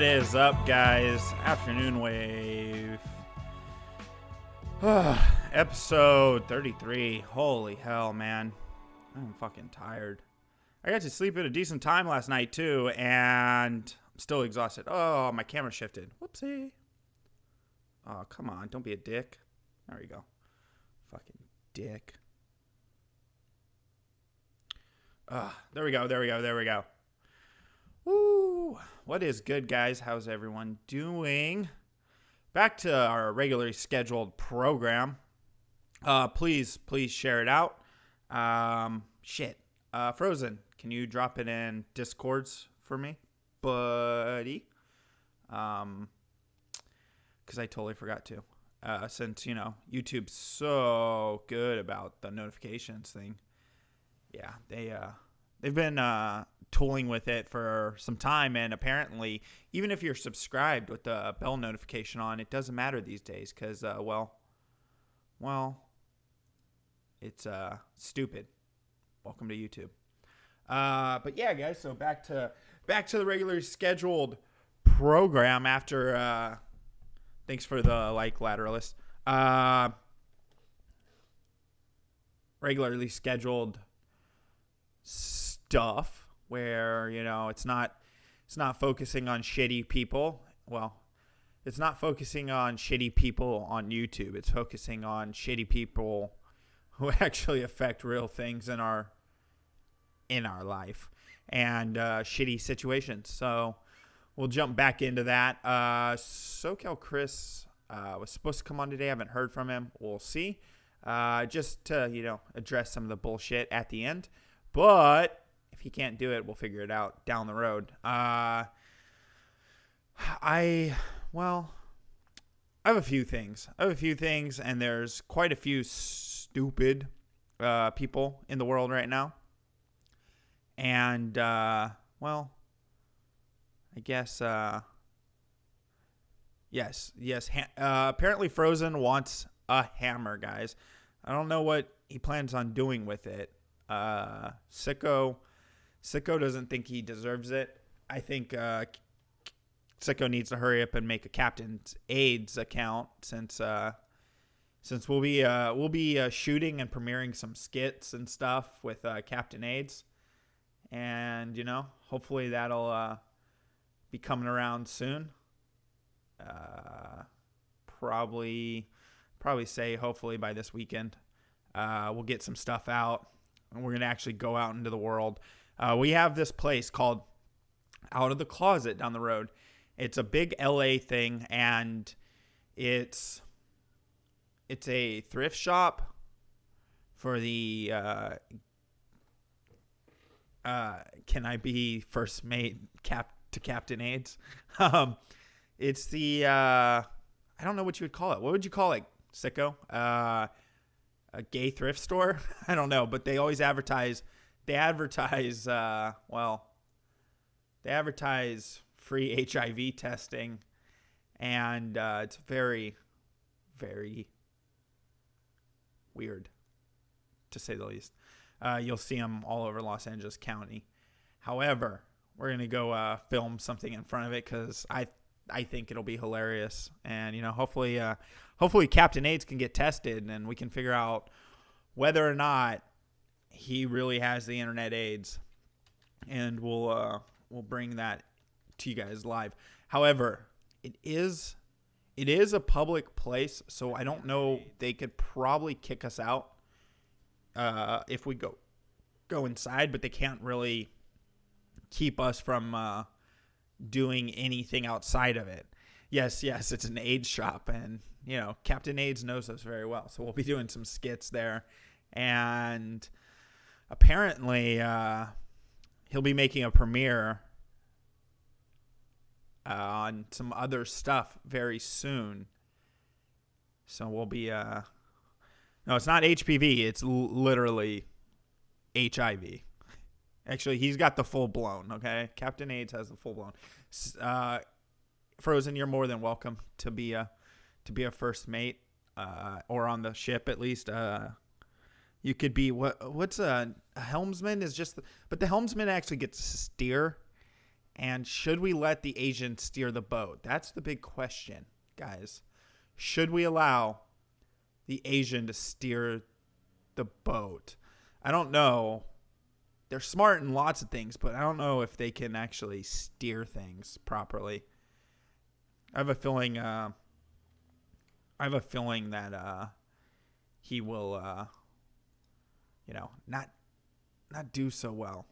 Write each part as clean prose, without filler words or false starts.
What is up, guys? AfterNoonWave. Episode 33. Holy hell, man. I'm fucking tired. I got to sleep at a decent time last night, too, and I'm still exhausted. Oh, my camera shifted. Whoopsie. Oh, come on. Don't be a dick. There we go. Fucking dick. There we go. Woo! What is good, guys? How's everyone doing? Back to our regularly scheduled program. Please share it out. Frozen, can you drop it in Discords for me, buddy? Because I totally forgot to. Since, YouTube's so good about the notifications thing. Yeah, they've been tooling with it for some time, and apparently, even if you're subscribed with the bell notification on, it doesn't matter these days because, it's stupid. Welcome to YouTube. But yeah, guys, so back to the regularly scheduled program after. Thanks for the lateralist. Regularly scheduled stuff where it's not focusing on shitty people. Well, it's not focusing on shitty people on YouTube. It's focusing on shitty people who actually affect real things in our life and shitty situations. So we'll jump back into that. SoCal Chris was supposed to come on today. I haven't heard from him. We'll see. Just to address some of the bullshit at the end. But if he can't do it, we'll figure it out down the road. I have a few things. And there's quite a few stupid people in the world right now. And, I guess, yes. Apparently Frozen wants a hammer, guys. I don't know what he plans on doing with it. Sicko doesn't think he deserves it. I think Sicko needs to hurry up and make a Captain's AIDS account since we'll be shooting and premiering some skits and stuff with Captain AIDS, and hopefully that'll be coming around soon. Probably say hopefully by this weekend. We'll get some stuff out. And we're going to actually go out into the world. We have this place called Out of the Closet down the road. It's a big LA thing, and it's a thrift shop for the can I be first mate to Captain AIDS? It's the I don't know what you would call it. What would you call it, Sicko? A gay thrift store? I don't know, but they always advertise. They advertise free HIV testing, and it's very, very weird, to say the least. You'll see them all over Los Angeles County. However, we're gonna go film something in front of it because I think it'll be hilarious, and hopefully Captain AIDS can get tested, and we can figure out whether or not he really has the internet AIDS, and we'll bring that to you guys live. However, it is a public place, so I don't know. They could probably kick us out if we go inside, but they can't really keep us from doing anything outside of it. Yes, it's an AIDS shop, and Captain AIDS knows us very well, so we'll be doing some skits there, and apparently he'll be making a premiere on some other stuff very soon. So we'll be no, it's not HPV, it's literally HIV. Actually, he's got the full blown, okay? Captain AIDS has the full blown. Frozen, you're more than welcome to be a first mate, or on the ship at least. You could be what's a helmsman is just, but the helmsman actually gets to steer, And should we let the Asian steer the boat? That's the big question, guys. Should we allow the Asian to steer the boat? I don't know. They're smart in lots of things, but I don't know if they can actually steer things properly. I have a feeling that he will not do so well.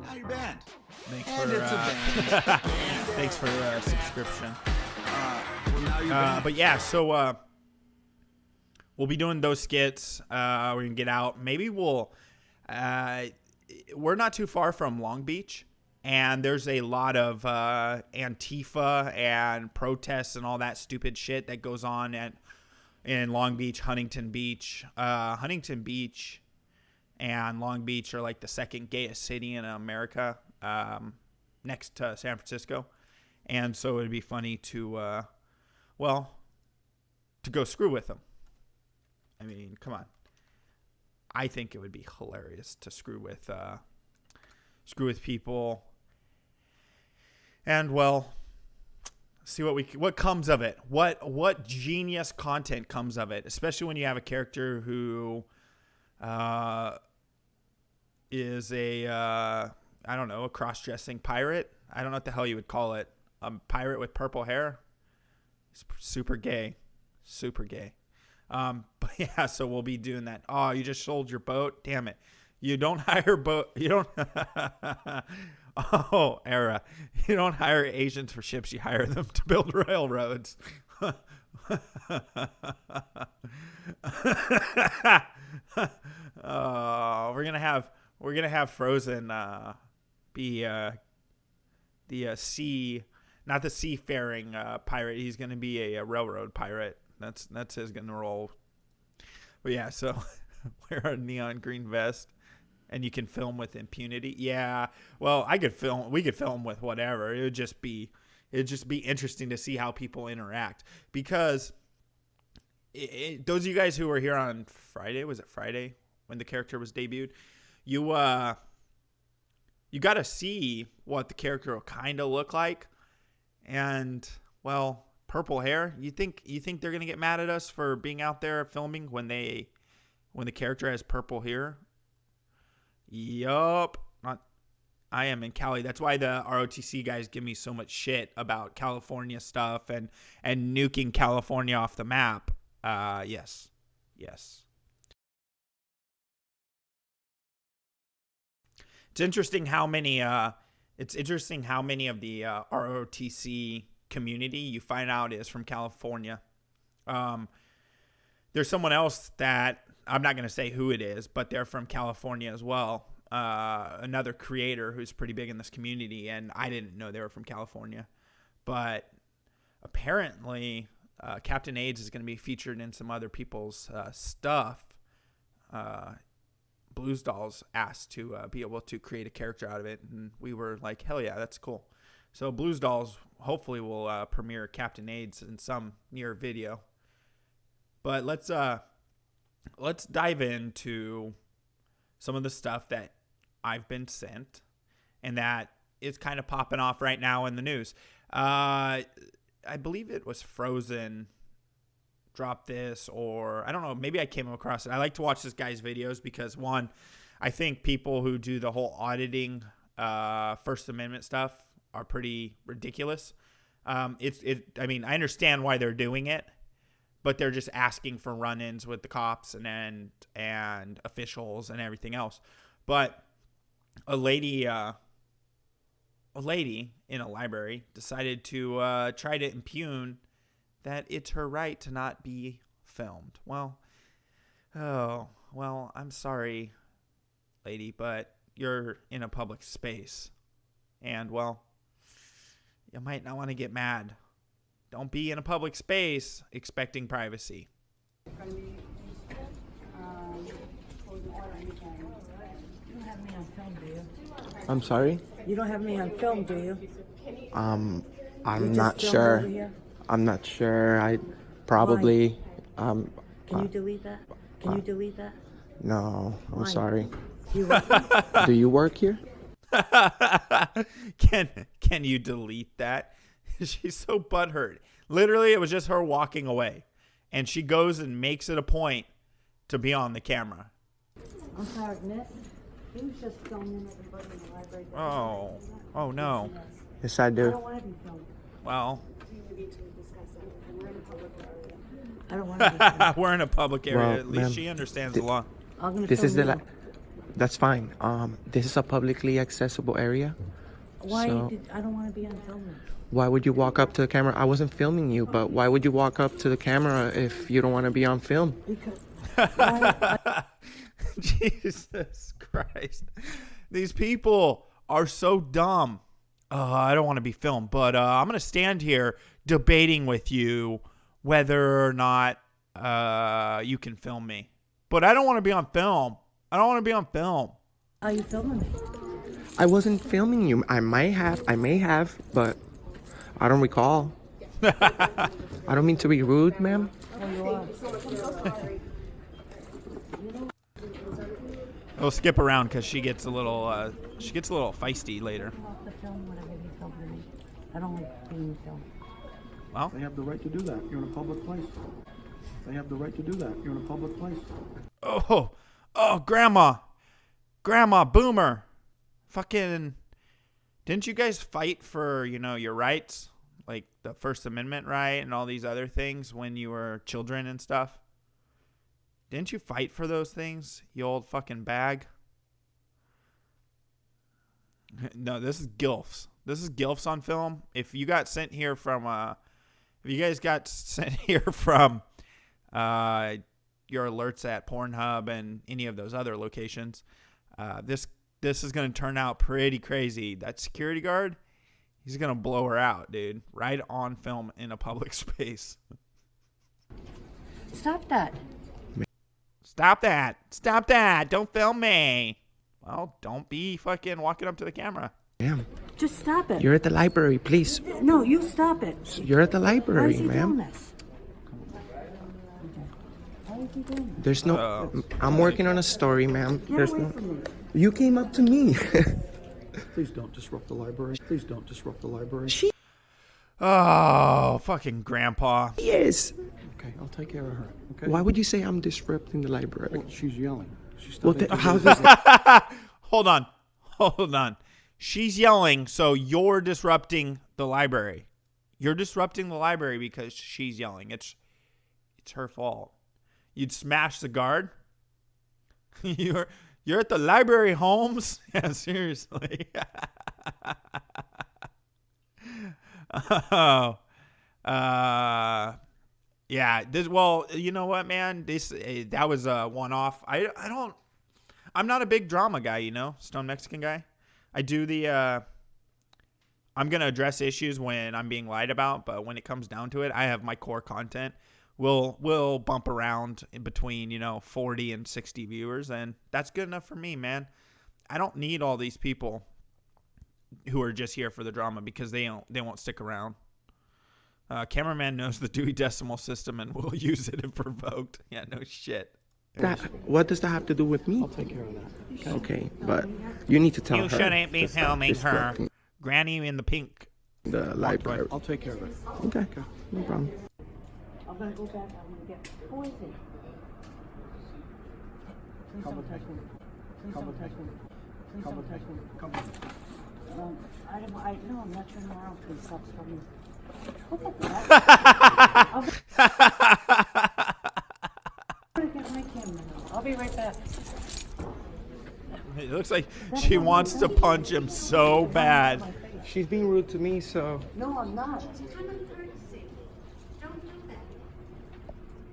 How you been? Thanks And for it's a band. thanks for the subscription. Well, now you been. But yeah, so we'll be doing those skits. We're gonna get out. Maybe we'll. We're not too far from Long Beach, and there's a lot of Antifa and protests and all that stupid shit that goes on in Long Beach, Huntington Beach. Huntington Beach and Long Beach are like the second gayest city in America, next to San Francisco. And so it'd be funny to go screw with them. I mean, come on. I think it would be hilarious to screw with people. And well, see what comes of it. What genius content comes of it, especially when you have a character who is a cross-dressing pirate. I don't know what the hell you would call it. A pirate with purple hair. He's super gay. But yeah, so we'll be doing that. Oh, you just sold your boat? Damn it. You don't hire Oh, era. You don't hire Asians for ships. You hire them to build railroads. We're gonna have Frozen be the sea, not the seafaring pirate. He's gonna be a railroad pirate. That's his gonna roll. But yeah, so wear a neon green vest, and you can film with impunity. Yeah, well, we could film with whatever. It'd just be interesting to see how people interact, because those of you guys who were here on Friday, was it Friday when the character was debuted? You got to see what the character will kind of look like, and well, purple hair. You think they're gonna get mad at us for being out there filming when the character has purple hair? Yup. I am in Cali. That's why the ROTC guys give me so much shit about California stuff and nuking California off the map. Yes. It's interesting how many of the ROTC community you find out is from California. There's someone else that I'm not going to say who it is, but they're from California as well. Another creator who's pretty big in this community, and I didn't know they were from California. But apparently, Captain AIDS is going to be featured in some other people's stuff. Blues Dolls asked to be able to create a character out of it, and we were like, hell yeah, that's cool. So Blues Dolls hopefully will premiere Captain AIDS in some near video. But let's dive into some of the stuff that I've been sent and that is kind of popping off right now in the news. I believe it was Frozen dropped this, or I don't know, maybe I came across it. I like to watch this guy's videos because, one, I think people who do the whole auditing First Amendment stuff are pretty ridiculous. I mean, I understand why they're doing it, but they're just asking for run-ins with the cops and officials and everything else. But a lady in a library decided to try to impugn that it's her right to not be filmed. Well, I'm sorry, lady, but you're in a public space. And, well, you might not want to get mad. Don't be in a public space expecting privacy. You don't have me on film, do you? I'm sorry? You don't have me on film, do you? I'm You just not filmed sure. over here? I'm not sure. I probably Can you delete that? Can you delete that? no, I'm Why? sorry. Do you work here? Do you work here? Can you delete that? She's so butthurt. Literally, it was just her walking away. And she goes and makes it a point to be on the camera. I'm sorry, Nick. He was just filming everybody in the library. Oh no. Yes, I I do. don't want to be filmed. Well, I don't want to be filmed. we're in a public area. Well, At least ma'am, she understands the law. I'm gonna This film is the. you. That's fine. This is a publicly accessible area. Why so- did I don't want to be on film. Why would you walk up to the camera? I wasn't filming you, but why would you walk up to the camera if you don't want to be on film? Because Jesus Christ. These people are so dumb. I don't want to be filmed, but I'm going to stand here debating with you whether or not you can film me. But I don't want to be on film. I don't want to be on film. are you filming me? I wasn't filming you. I may have, but I don't recall. I don't mean to be rude, ma'am. Oh, you are. We'll skip around because she gets a little feisty later. I'm off the film whenever you film me. I don't like being filmed. Well, They have the right to do that. You're in a public place. They have the right to do that. You're in a public place. oh, grandma, boomer, fucking. Didn't you guys fight for, your rights? Like the First Amendment right and all these other things when you were children and stuff? Didn't you fight for those things, you old fucking bag? No, this is GILFs. This is GILFs on film. If you got sent here from, if you guys got sent here from your alerts at Pornhub and any of those other locations, this is going to turn out pretty crazy. That security guard, he's going to blow her out, dude. Right on film in a public space. Stop that. Stop that. Stop that. Don't film me. Well, don't be fucking walking up to the camera. Ma'am, Just stop it. you're at the library, please. No, you stop it. You're at the Why is library, he doing ma'am. this? Why is he doing this? There's no. I'm working on a story, ma'am. Get There's away no. from me. You came up to me. Please don't disrupt the library. Please don't disrupt the library. Oh, fucking grandpa. Yes. Okay, I'll take care of her. Okay. Why would you say I'm disrupting the library? She's yelling. She's Well, starting to how do does this. Hold on. She's yelling, so you're disrupting the library. You're disrupting the library because she's yelling. It's her fault. You'd smash the guard. You're at the library, Holmes. Yeah, seriously. Oh. Yeah. Well, you know what, man? That was a one-off. I'm not a big drama guy, Stone Mexican guy. I do I'm going to address issues when I'm being lied about, but when it comes down to it, I have my core content. We'll bump around in between, 40 and 60 viewers, and that's good enough for me, man. I don't need all these people who are just here for the drama because they won't stick around. Cameraman knows the Dewey Decimal System and will use it if provoked. Yeah, no shit. What does that have to do with me? I'll take care of that. Okay, but you need to tell You her. shouldn't be to stop filming her. disrupting Granny in the pink. The library. I'll take care of it. Okay, no problem. I'm gonna go back. I'm gonna get poison. Please don't touch me. Please don't touch me. Please don't touch me. Come on. No, I'm not turning around. Please stop filming. Look at that. I'm gonna get my camera now. I'll be right back. It looks like she wants to punch him so bad. She's being rude to me, so No, I'm not.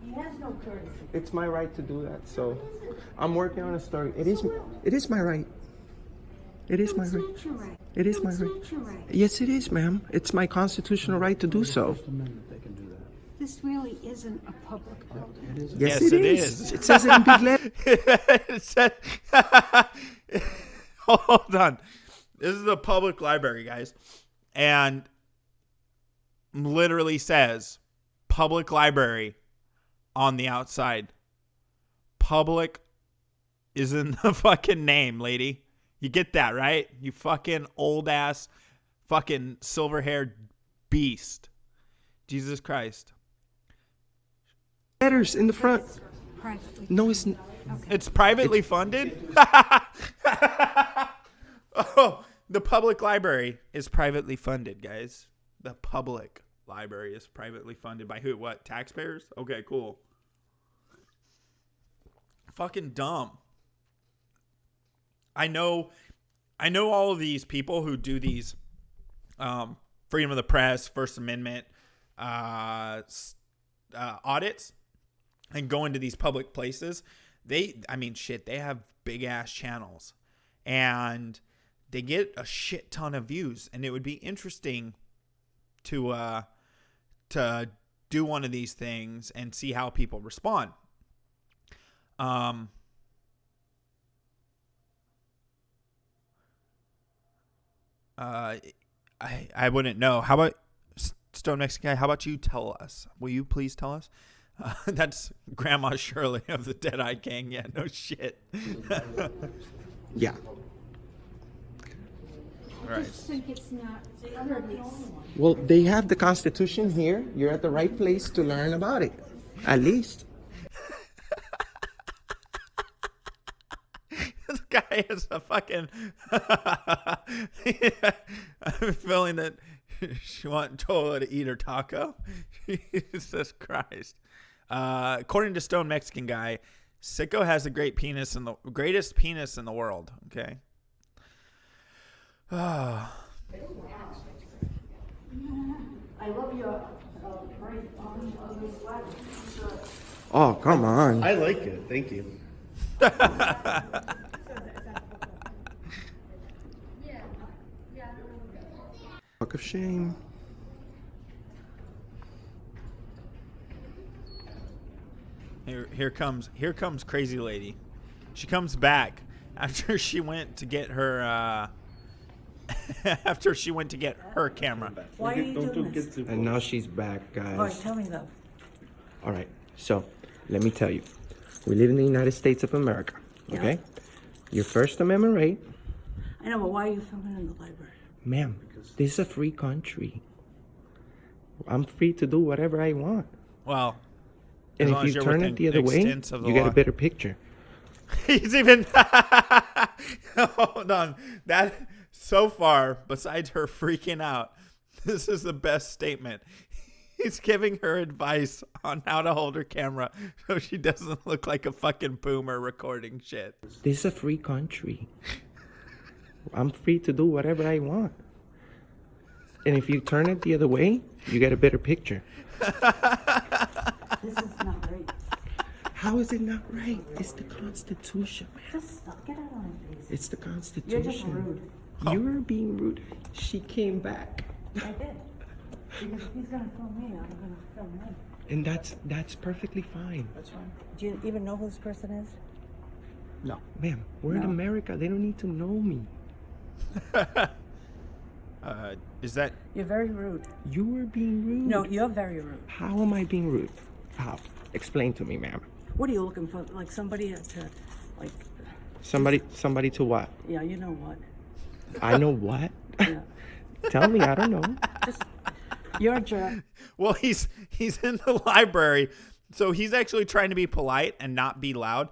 He has no courtesy. it's my right to do that. So I'm working on a story. It is my right. It is my right. It's your right. It is my It's right. not your right. Yes, it is, ma'am. It's my constitutional right to do so. First Amendment, they can do that. This really isn't a public building. It is. Yes, Yes, it it is. is. It says it in big letters. It said- Hold on. This is a public library, guys. And literally says public library on the outside. Public is in the fucking name, lady. You get that, right? You fucking old ass, fucking silver haired beast. Jesus Christ. Letters in the front. Privately. No, it's n- It's privately funded? Oh, the public library is privately funded, guys. The public library is privately funded by who? What? Taxpayers? Okay, cool. Fucking dumb. I know all of these people who do these freedom of the press, First Amendment audits and go into these public places. They have big ass channels and they get a shit ton of views, and it would be interesting to do one of these things and see how people respond. I wouldn't know. How about Stone Mexican guy? How about you tell us? Will you please tell us? That's Grandma Shirley of the Dead-Eye Gang. Yeah, no shit. yeah. I just think it's not courteous. Well, they have the Constitution here. You're at the right place to learn about it. At least. This guy is a fucking... I'm feeling that she told her to eat her taco. Jesus Christ. According to Stone Mexican guy, Sicko has the greatest penis in the world. Okay. I love your Oh, come on. I like it. Thank you. Fuck of shame. Here comes crazy lady. She comes back after she went to get her camera. Why are you doing this? And now she's back, All right, guys. tell me though. All right. So, let me tell you. We live in the United States of America, okay? Your First Amendment right. I know, but why are you filming in the library? Ma'am, this is a free country. I'm free to do whatever I want. Well, And as long if as you you're turn it within the other way, extents of the you get law. a better picture. He's even hold on. That so far, besides her freaking out, this is the best statement. He's giving her advice on how to hold her camera so she doesn't look like a fucking boomer recording shit. This is a free country. I'm free to do whatever I want. And if you turn it the other way, you get a better picture. This is not right. How is it not right? It's the Constitution, man. Just stop. Get out of my face. It's the You're Constitution. just rude. You're being rude. She came back. I did. Because if he's gonna film me, I'm gonna film him. And that's perfectly fine. Do you even know who this person is? No. Ma'am, we're in No. America. They don't need to know me. Is that You're very rude. You were being rude. No, you're very rude. How am I being rude? How? Explain to me, ma'am. What are you looking for? Like somebody to, like, Somebody to what? yeah, you know what? I know what? Yeah. Tell me, I don't know. Just, you're a jerk. well, he's in the library, so he's actually trying to be polite and not be loud.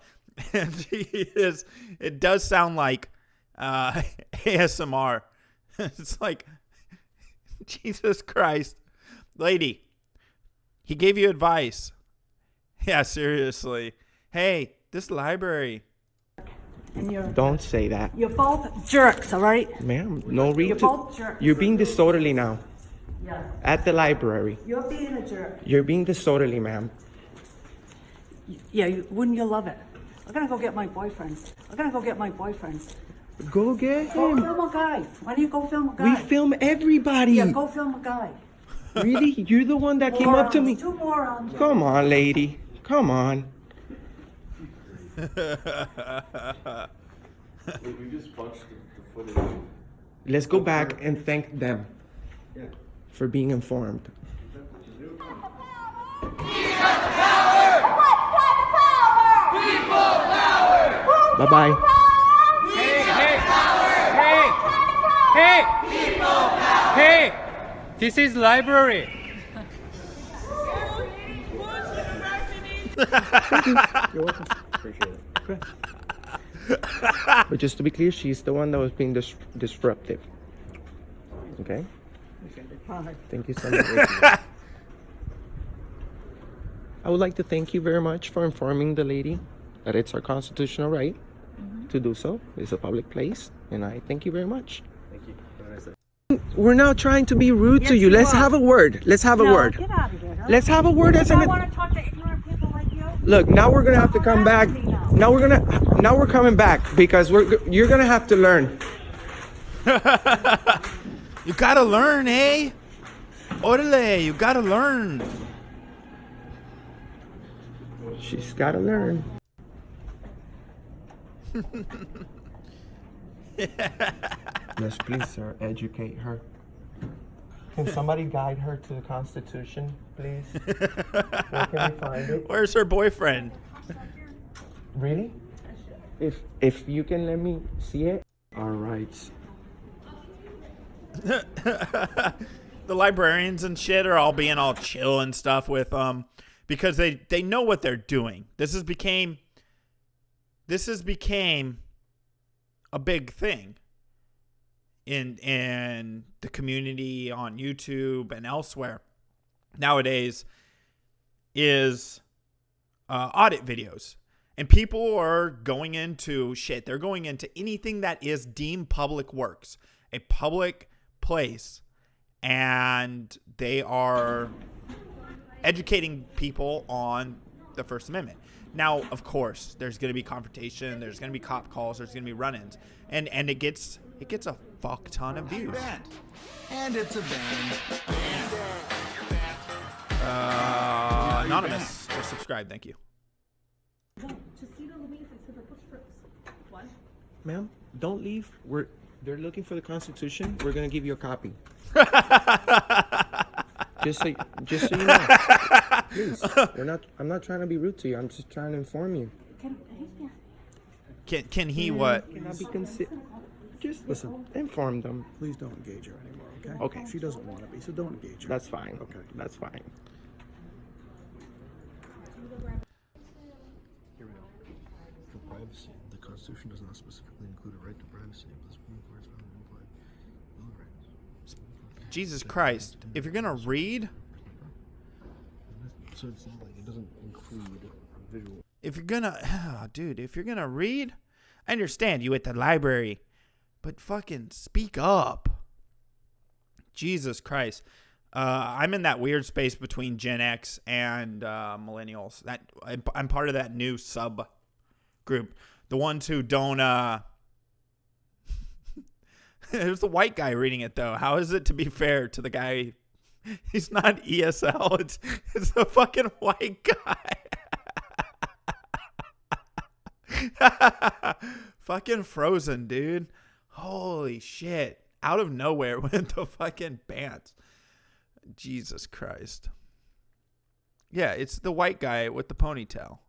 And it does sound like ASMR. It's like, Jesus Christ. Lady, he gave you advice. Yeah, seriously. Hey, this library. And Don't say that. you're both jerks, all right? Ma'am, no read You're to... both jerks. You're being disorderly now. Yeah. At the library. You're being a jerk. You're being disorderly, ma'am. Yeah, wouldn't you love it? I'm gonna go get my boyfriend. Go get Go him. film a guy. Why don't you go film a We guy? film everybody. Yeah, go film a guy. Really? You're the one that came up to me? Two morons. Come on, lady. Come on. We just watched the footage. Let's go back and thank them for being informed. Bye-bye. Hey! Hey! This is library. You're welcome. Appreciate it. Okay. But just to be clear, she's the one that was being disruptive. Okay? Hi. Thank you so much. I would like to thank you very much for informing the lady that it's our constitutional right to do so. It's a public place, and I thank you very much. Thank you. Have a nice day. We're not trying to be rude to Yes, you. you Let's are. have a word. Let's have a No, word. get out of here. Huh? Let's have a word as If I an. want to talk to ignorant people like you. Look, now we're gonna have to come back. Now we're coming back because you're gonna have to learn. You gotta learn, eh? Orale, you gotta learn. She's gotta learn. Yes, please, sir. Educate her. Can somebody guide her to the Constitution, please? Where can we find it? Where's her boyfriend? Really? If you can let me see it. All right. The librarians and shit are all being all chill and stuff with because they know what they're doing. This has became a big thing in the community on YouTube and elsewhere nowadays is audit videos. And people are going into shit. They're going into anything that is deemed public works, a public place, and they are educating people on the First Amendment. Now, of course, there's going to be confrontation. There's going to be cop calls. There's going to be run-ins, and it gets a fuck ton of views. And it's a band. Anonymous, just subscribe. Thank you. Ma'am, don't leave. They're looking for the Constitution. We're gonna give you a copy. just so you know. Please, I'm not trying to be rude to you. I'm just trying to inform you. Can he what? Cannot be Just listen. Inform them. Please don't engage her anymore, okay? Okay. She doesn't want to be, so don't engage her. That's fine. Okay. That's fine. Here we go. For privacy, the Constitution does not specifically include a right to privacy, but the Supreme Court has found it implied. Bill of Rights. Jesus Christ! If you're gonna read, So it's not like it doesn't include visual. if you're gonna read, I understand you at the library, but fucking speak up. Jesus Christ. I'm in that weird space between Gen X and millennials. That I'm part of that new sub group. The ones who don't. It was the white guy reading it though. How is it to be fair to the guy? He's not ESL. It's the fucking white guy. Fucking Frozen, dude. Holy shit. Out of nowhere went the fucking pants. Jesus Christ. Yeah, it's the white guy with the ponytail.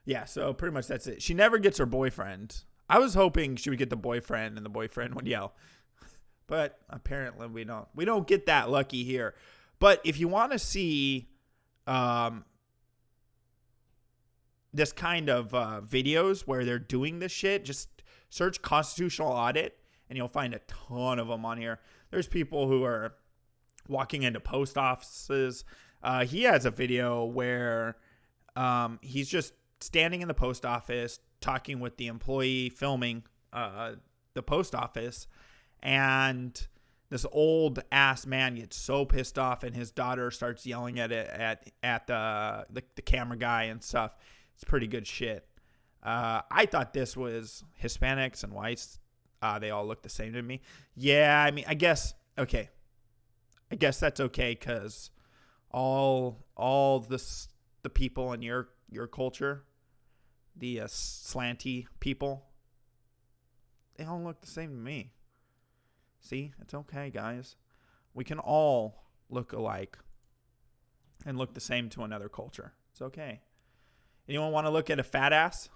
Yeah, so pretty much that's it. She never gets her boyfriend. I was hoping she would get the boyfriend and the boyfriend would yell. But apparently we don't. We don't get that lucky here. But if you want to see this kind of videos where they're doing this shit, just search constitutional audit and you'll find a ton of them on here. There's people who are walking into post offices. He has a video where he's just standing in the post office talking with the employee filming the post office. And this old ass man gets so pissed off, and his daughter starts yelling at the camera guy and stuff. It's pretty good shit. I thought this was Hispanics and whites. They all look the same to me. Yeah, I mean, I guess okay. I guess that's okay because all the people in your culture, the slanty people, they all look the same to me. See, it's okay, guys. We can all look alike and look the same to another culture. It's okay. Anyone want to look at a fat ass?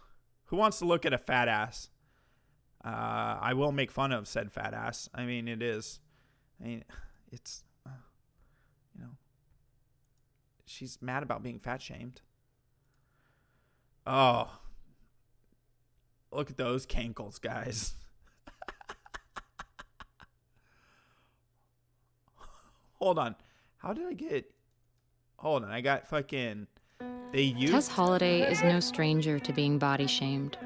Who wants to look at a fat ass? I will make fun of said fat ass. I mean, it is. I mean, it's, you know, she's mad about being fat shamed. Oh, look at those cankles, guys. Hold on. How did I get... Hold on. I got fucking... They used... Tess Holliday is no stranger to being body shamed.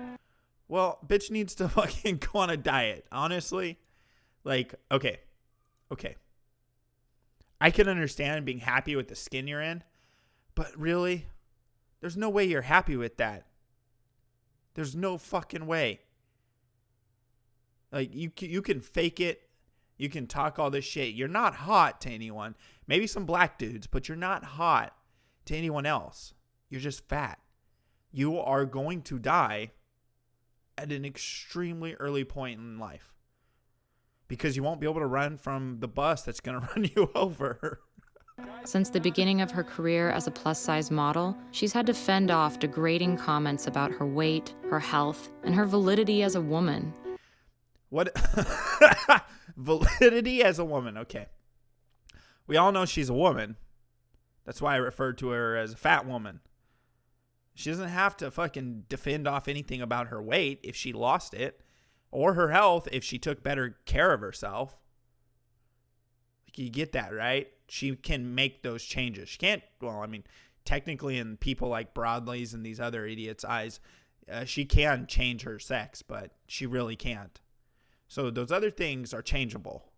Well, bitch needs to fucking go on a diet. Honestly. Like, okay. I can understand being happy with the skin you're in. But really? There's no way you're happy with that. There's no fucking way. Like, you can fake it. You can talk all this shit. You're not hot to anyone. Maybe some black dudes, but you're not hot to anyone else. You're just fat. You are going to die at an extremely early point in life because you won't be able to run from the bus that's going to run you over. Since the beginning of her career as a plus-size model, she's had to fend off degrading comments about her weight, her health, and her validity as a woman. What? Validity as a woman. Okay. We all know she's a woman. That's why I referred to her as a fat woman. She doesn't have to fucking defend off anything about her weight if she lost it, or her health if she took better care of herself. Like, you get that, right? She can make those changes. She can't, well, I mean, technically in people like Broadley's and these other idiots' eyes, she can change her sex, but she really can't. So those other things are changeable.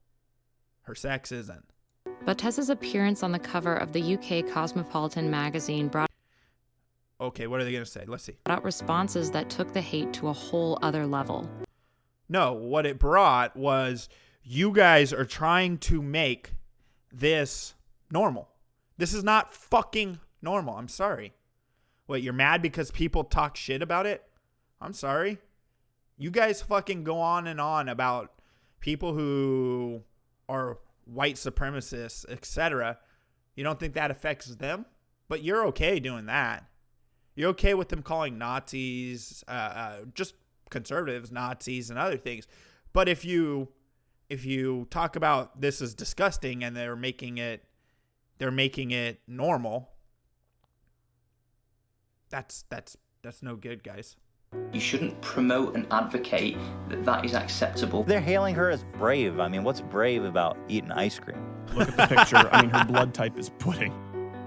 Her sex isn't. But Tess's appearance on the cover of the UK Cosmopolitan magazine brought Okay, what are they going to say? Let's see. out responses that took the hate to a whole other level. No, what it brought was you guys are trying to make this normal. This is not fucking normal. I'm sorry. What, you're mad because people talk shit about it? I'm sorry. You guys fucking go on and on about people who are white supremacists, etc. You don't think that affects them? But you're okay doing that. You're okay with them calling Nazis, just conservatives, Nazis, and other things. But if you talk about this is disgusting and they're making it normal, that's no good, guys. You shouldn't promote and advocate that is acceptable. They're hailing her as brave. I mean, what's brave about eating ice cream? Look at the picture. I mean, her blood type is pudding.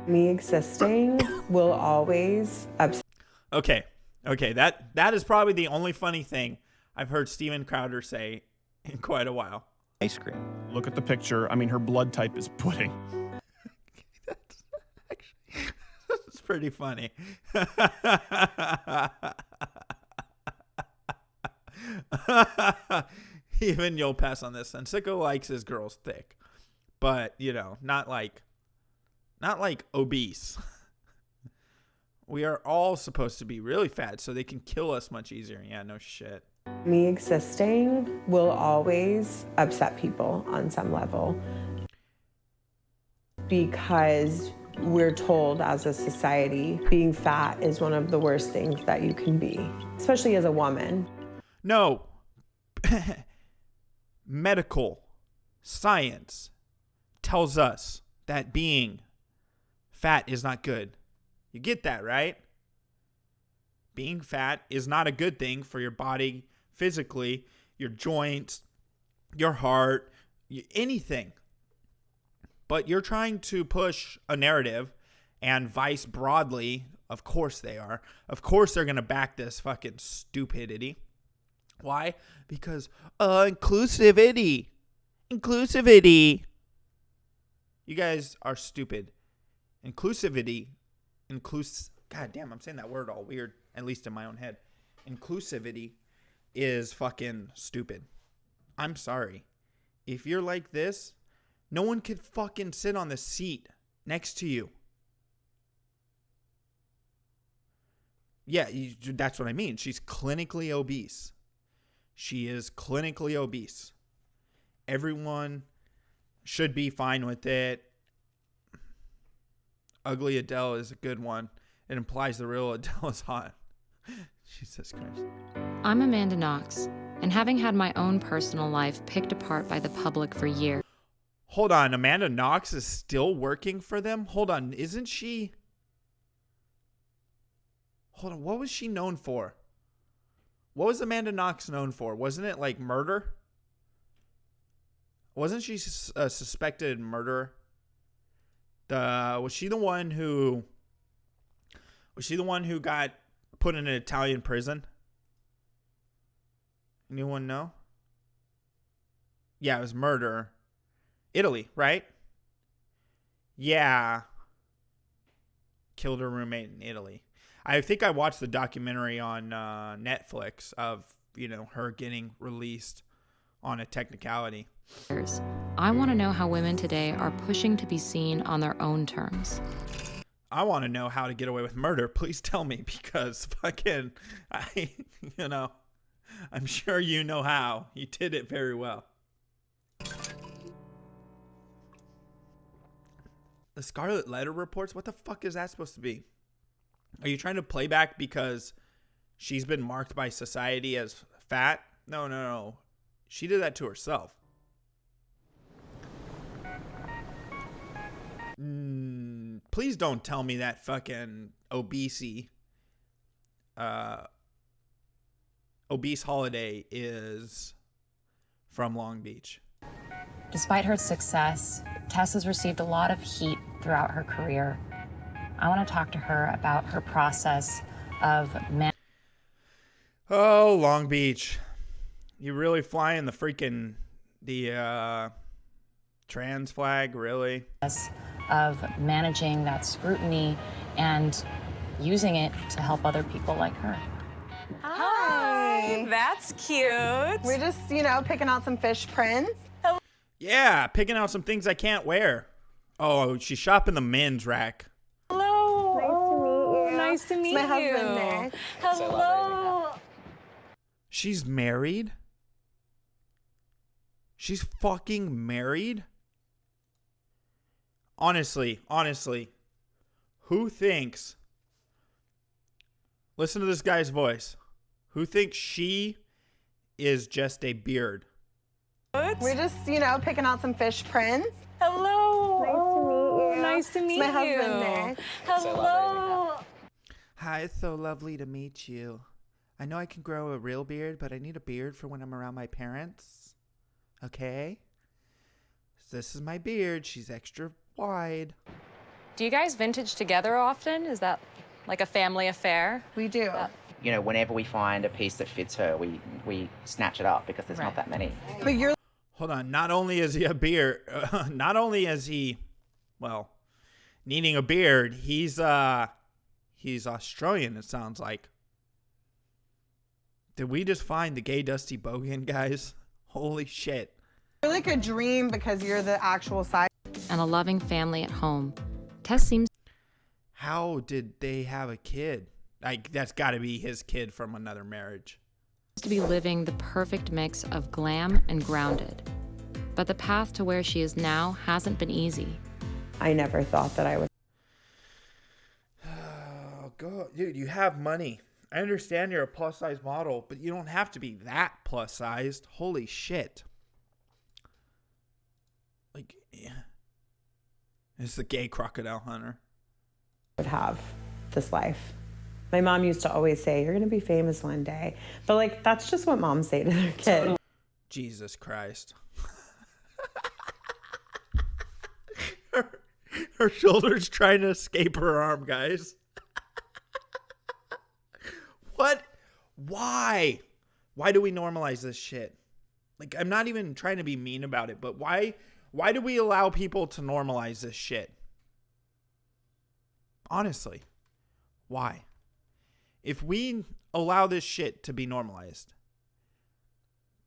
Me existing will always upset. Okay, that is probably the only funny thing I've heard Steven Crowder say in quite a while. Ice cream. Look at the picture. I mean, her blood type is pudding. That's pretty funny. Even you'll pass on this. And Sicko likes his girls thick, but not like obese. We are all supposed to be really fat so they can kill us much easier. Yeah, no shit. Me existing will always upset people on some level because we're told as a society being fat is one of the worst things that you can be, especially as a woman. No. Medical science tells us that being fat is not good. You get that, right? Being fat is not a good thing for your body physically, your joints, your heart, anything. But you're trying to push a narrative, and Vice broadly, of course they are. Of course they're going to back this fucking stupidity. Why? Because inclusivity. Inclusivity. You guys are stupid. Inclusivity. God damn, I'm saying that word all weird, at least in my own head. Inclusivity is fucking stupid. I'm sorry. If you're like this, no one could fucking sit on the seat next to you. Yeah, that's what I mean. She's clinically obese. She is clinically obese. Everyone should be fine with it. Ugly Adele is a good one. It implies the real Adele is hot. Jesus Christ. I'm Amanda Knox. And having had my own personal life picked apart by the public for years. Hold on, Amanda Knox is still working for them? Hold on, isn't she? Hold on, what was she known for? What was Amanda Knox known for? Wasn't it like murder? Wasn't she a suspected murderer? Was she the one who got put in an Italian prison? Anyone know? Yeah, it was murder. Italy, right? Yeah. Killed her roommate in Italy. I think I watched the documentary on Netflix of, her getting released on a technicality. I want to know how women today are pushing to be seen on their own terms. I want to know how to get away with murder. Please tell me, because I'm sure you know how. You did it very well. The Scarlet Letter reports? What the fuck is that supposed to be? Are you trying to play back because she's been marked by society as fat? No. She did that to herself. Please don't tell me that fucking obese holiday is from Long Beach. Despite her success, Tess has received a lot of heat throughout her career. I want to talk to her about her process of Oh, Long Beach. You really flying the trans flag, really? Of managing that scrutiny and using it to help other people like her. Hi. That's cute. We're just, picking out some fish prints. Yeah, picking out some things I can't wear. Oh, she's shopping the men's rack. Hello. Nice to meet you. It's my husband, Nick. Hello. She's married? She's fucking married? Honestly, who thinks... Listen to this guy's voice. Who thinks she is just a beard? We're just, picking out some fish prints. Hello. Nice to meet you. It's my husband, Nick. Hello. Hi, it's so lovely to meet you. I know I can grow a real beard, but I need a beard for when I'm around my parents. Okay? This is my beard. She's extra wide. Do you guys vintage together often? Is that like a family affair? We do. Whenever we find a piece that fits her, we snatch it up because there's not that many. But you're... Hold on. Not only is he a beard, not only is he, needing a beard, he's Australian, it sounds like. Did we just find the gay Dusty Bogan, guys? Holy shit. You're like a dream because you're the actual size. And a loving family at home. Tess seems... How did they have a kid? That's got to be his kid from another marriage. To be living the perfect mix of glam and grounded. But the path to where she is now hasn't been easy. I never thought that I would... Oh, God. Dude, you have money. I understand you're a plus-size model, but you don't have to be that plus-sized. Holy shit. It's the gay crocodile hunter. Would have this life. My mom used to always say, you're going to be famous one day. But, that's just what moms say to their kid. Jesus Christ. her shoulder's trying to escape her arm, guys. What? Why? Why do we normalize this shit? I'm not even trying to be mean about it, but why do we allow people to normalize this shit? Honestly, why? If we allow this shit to be normalized,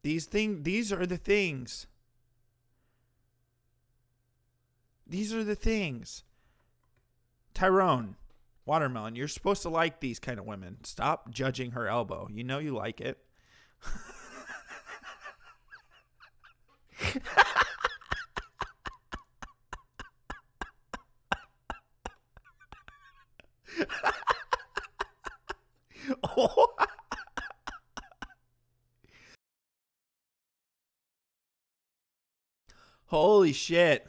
these are the things. These are the things. Tyrone, Watermelon, you're supposed to like these kind of women. Stop judging her elbow. You know you like it. Oh. Holy shit.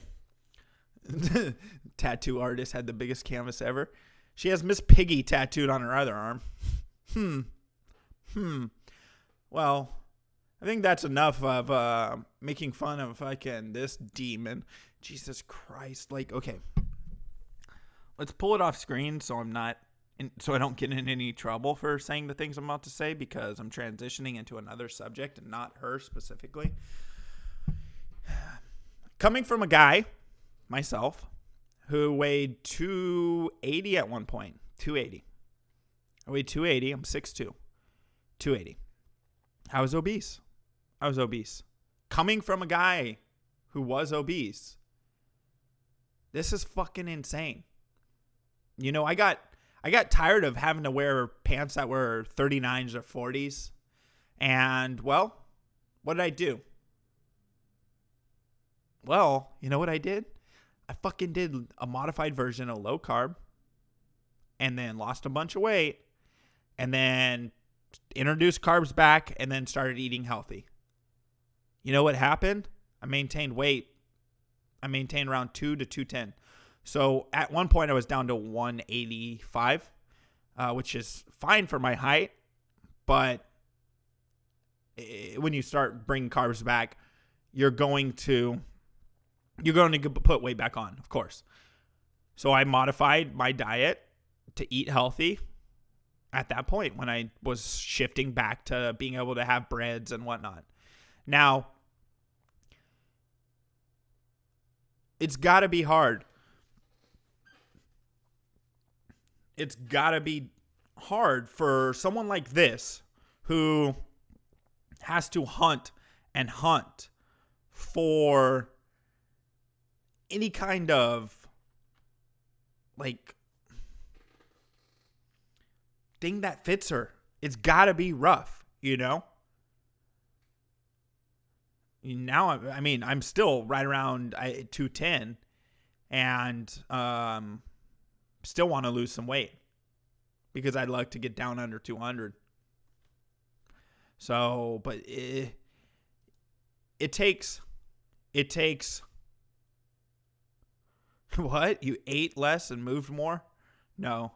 Tattoo artist had the biggest canvas ever. She has Miss Piggy tattooed on her other arm. Well, I think that's enough of making fun of fucking this demon. Jesus Christ. Like, okay. Let's pull it off screen so I don't get in any trouble for saying the things I'm about to say, because I'm transitioning into another subject and not her specifically. Coming from a guy, myself, who weighed 280 at one point. 280. I weighed 280. I'm 6'2". 280. I was obese. Coming from a guy who was obese. This is fucking insane. You know, I got tired of having to wear pants that were 39s or 40s. And, well, what did I do? Well, you know what I did? I fucking did a modified version of low carb, and then lost a bunch of weight, and then introduced carbs back, and then started eating healthy. You know what happened? I maintained weight. I maintained around 2 to 210. So at one point I was down to 185, which is fine for my height, but when you start bringing carbs back, you're going to put weight back on, of course. So I modified my diet to eat healthy at that point when I was shifting back to being able to have breads and whatnot. Now, it's got to be hard. It's got to be hard for someone like this who has to hunt and hunt for any kind of like thing that fits her. It's got to be rough, you know? Now, I mean, I'm still right around 210 and still want to lose some weight because I'd like to get down under 200. So, but it takes what? You ate less and moved more? No.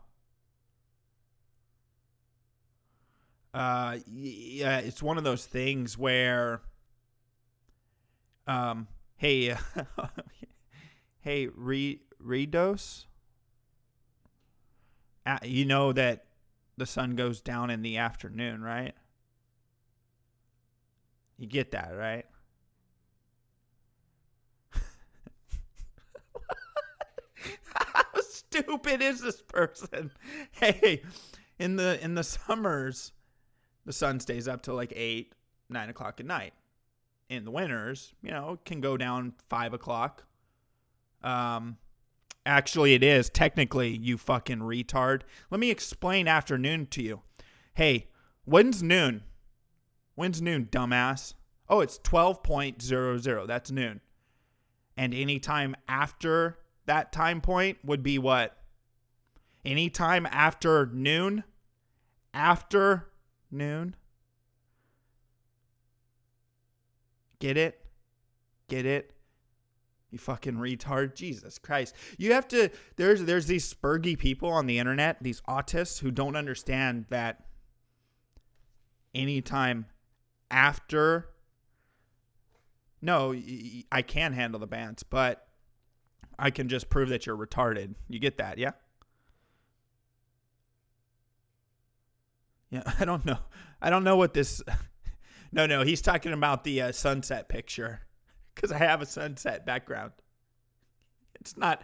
Yeah, it's one of those things where hey, Redos, you know that the sun goes down in the afternoon, right? You get that, right? How stupid is this person? Hey, in the summers, the sun stays up till like 8, 9 o'clock at night. In the winters, you know, it can go down 5 o'clock. Actually, it is technically, you fucking retard. Let me explain afternoon to you. Hey, when's noon? When's noon, dumbass? Oh, it's 12.00. That's noon. And any time after that time point would be what? Any time after noon? After noon? Get it? Get it? You fucking retard. Jesus Christ. You have to, there's these spurgy people on the internet, these autists who don't understand that anytime after, no, I can handle the bands, but I can just prove that you're retarded. You get that, yeah? Yeah, I don't know. I don't know what this... No, he's talking about the sunset picture because I have a sunset background. It's not,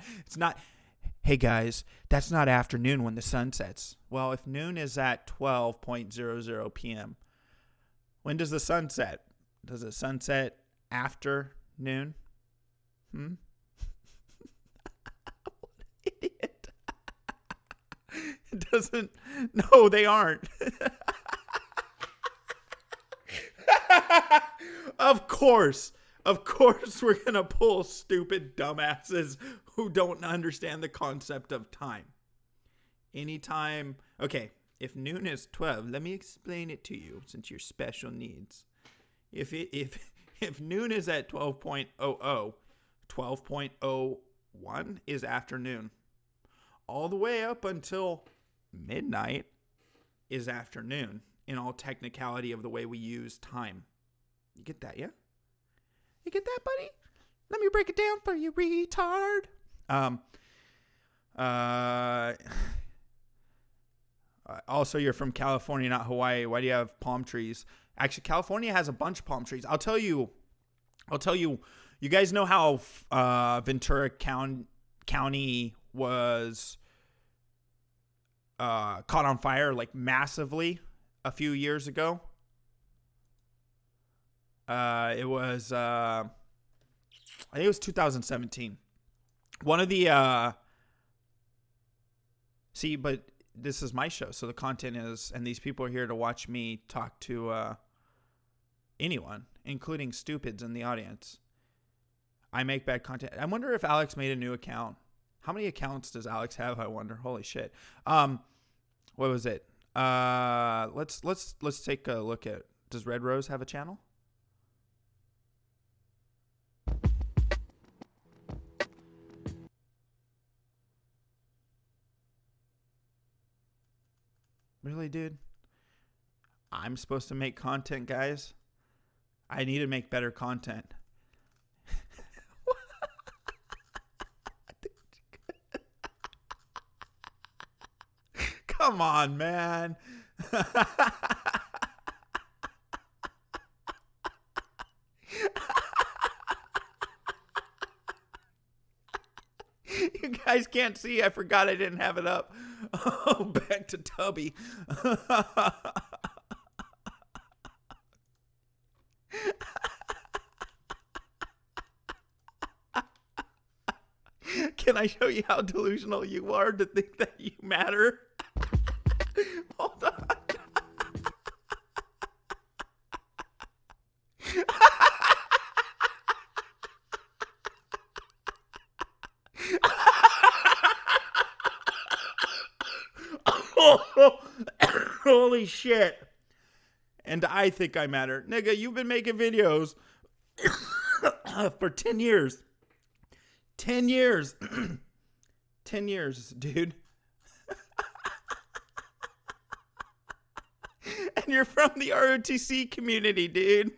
hey guys, that's not afternoon when the sun sets. Well, if noon is at 12.00 p.m., when does the sun set? Does the sun set after noon? What an idiot. It doesn't, no, they aren't. Of course we're going to pull stupid dumbasses who don't understand the concept of time. Anytime, okay, if noon is 12, let me explain it to you since you're special needs. If noon is at 12.00, 12.01 is afternoon. All the way up until midnight is afternoon in all technicality of the way we use time. You get that, yeah? You get that, buddy? Let me break it down for you, retard. Also, you're from California, not Hawaii. Why do you have palm trees? Actually, California has a bunch of palm trees. I'll tell you. You guys know how Ventura County was caught on fire like massively a few years ago? It was I think it was 2017. One of the see, but this is my show, so the content is, and these people are here to watch me talk to anyone, including stupids in the audience. I make bad content. I wonder if Alex made a new account. How many accounts does Alex have? I wonder. Holy shit. What was it? Let's take a look at. Does Red Rose have a channel? Really, dude? I'm supposed to make content, guys? I need to make better content. Come on, man. You guys can't see. I forgot I didn't have it up. Oh, back to Tubby. Can I show you how delusional you are to think that you matter? Hold on. Holy shit. And I think I matter. Nigga, you've been making videos for 10 years. 10 years. 10 years, dude. And you're from the ROTC community, dude.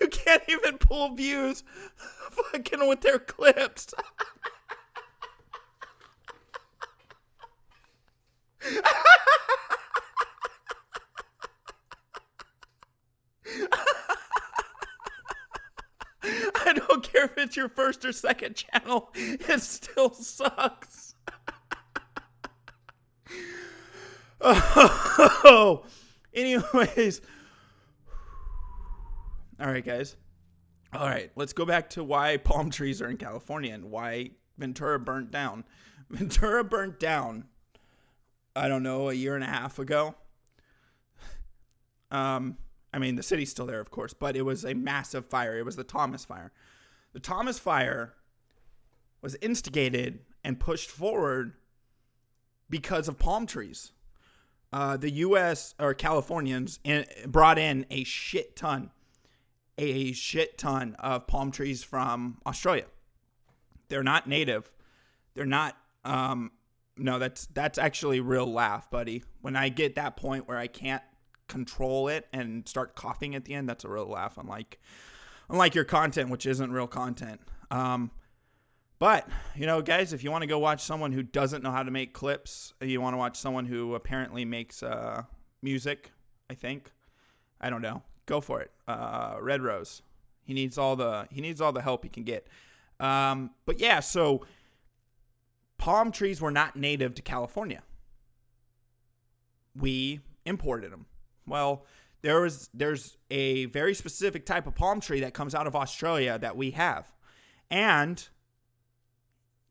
You can't even pull views fucking with their clips. I don't care if it's your first or second channel, it still sucks. Oh, anyways. All right, guys. All right, let's go back to why palm trees are in California and why Ventura burnt down. Ventura burnt down, I don't know, a year and a half ago. I mean, the city's still there, of course, but it was a massive fire. It was the Thomas Fire. The Thomas Fire was instigated and pushed forward because of palm trees. The U.S. or Californians brought in a shit ton of palm trees from Australia. They're not native. They're not. No, that's actually real laugh, buddy. When I get that point where I can't control it and start coughing at the end, that's a real laugh. Unlike your content, which isn't real content. But, you know, guys, if you want to go watch someone who doesn't know how to make clips, you want to watch someone who apparently makes music, I think. I don't know. Go for it. Red Rose. He needs all the help he can get. But yeah, so palm trees were not native to California. We imported them. Well, there's a very specific type of palm tree that comes out of Australia that we have. And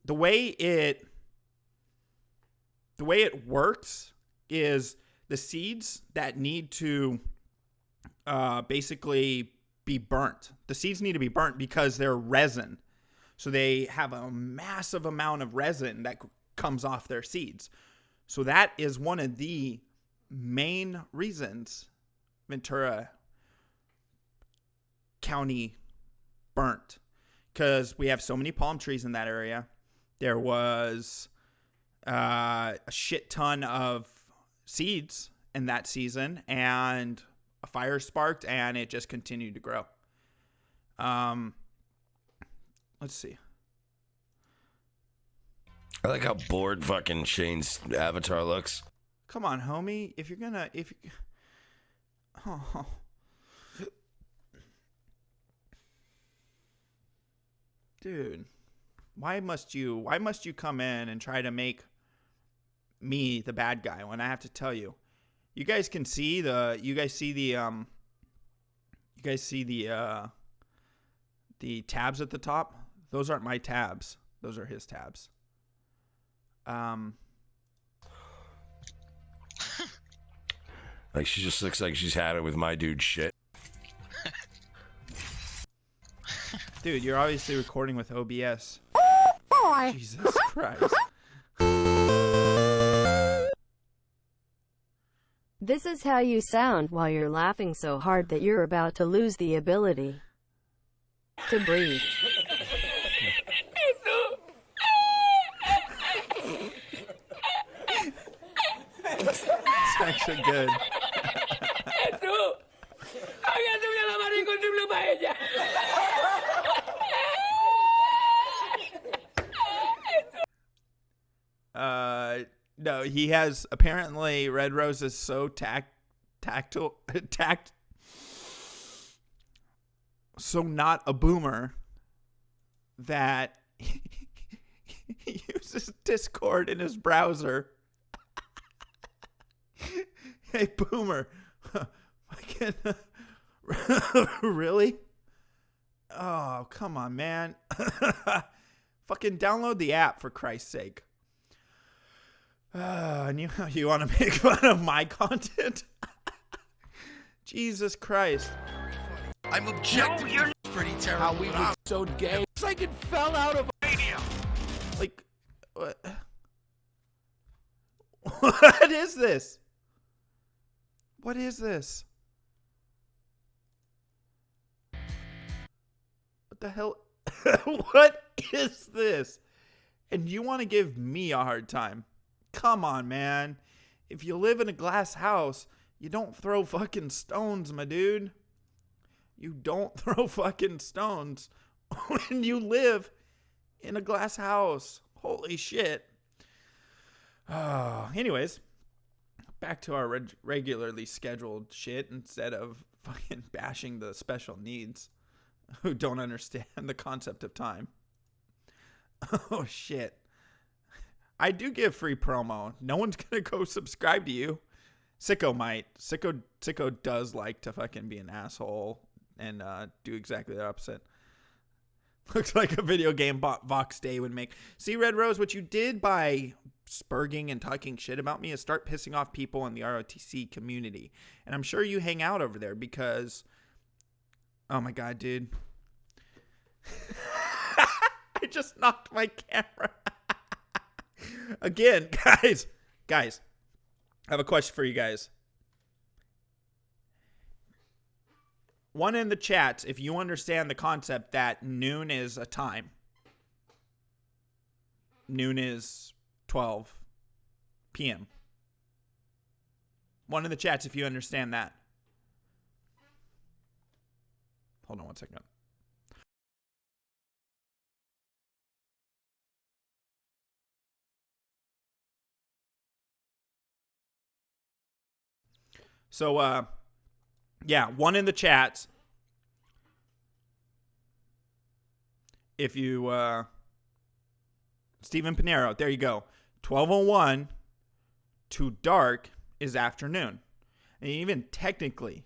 the way it works is the seeds that need to basically be burnt. The seeds need to be burnt because they're resin. So they have a massive amount of resin that comes off their seeds. So that is one of the main reasons Ventura County burnt. because we have so many palm trees in that area. There was a shit ton of seeds in that season, and a fire sparked, and it just continued to grow. Let's see. I like how bored fucking Shane's avatar looks. Come on, homie. Oh. Dude, why must you come in and try to make me the bad guy when I have to tell you? You guys see the tabs at the top? Those aren't my tabs. Those are his tabs. Like, she just looks like she's had it with my dude shit. Dude, you're obviously recording with OBS. Jesus Christ. This is how you sound while you're laughing so hard that you're about to lose the ability to breathe. It's actually good. No, he has, apparently Red Rose is so so not a boomer that he uses Discord in his browser. Hey, boomer. Really? Oh, come on, man. Fucking download the app, for Christ's sake. And you want to make fun of my content? Jesus Christ. I'm objectively pretty terrible. How we were so gay. It's like it fell out of mania. Like, what is this? What is this? What the hell? What is this? And you want to give me a hard time? Come on, man. If you live in a glass house, you don't throw fucking stones, my dude. You don't throw fucking stones when you live in a glass house. Holy shit. Anyways, back to our regularly scheduled shit instead of fucking bashing the special needs who don't understand the concept of time. Oh, shit. I do give free promo. No one's going to go subscribe to you. Sicko might. Sicko does like to fucking be an asshole and do exactly the opposite. Looks like a video game Vox Day would make. See, Red Rose, what you did by spurging and talking shit about me is start pissing off people in the ROTC community. And I'm sure you hang out over there because... Oh my God, dude. I just knocked my camera. Again, guys, I have a question for you guys. One in the chats, if you understand the concept that noon is a time. Noon is 12 p.m. One in the chats if you understand that. Hold on one second. So, yeah, one in the chats. If you, Stephen Pinero, there you go. 12:01 to dark is afternoon. And even technically,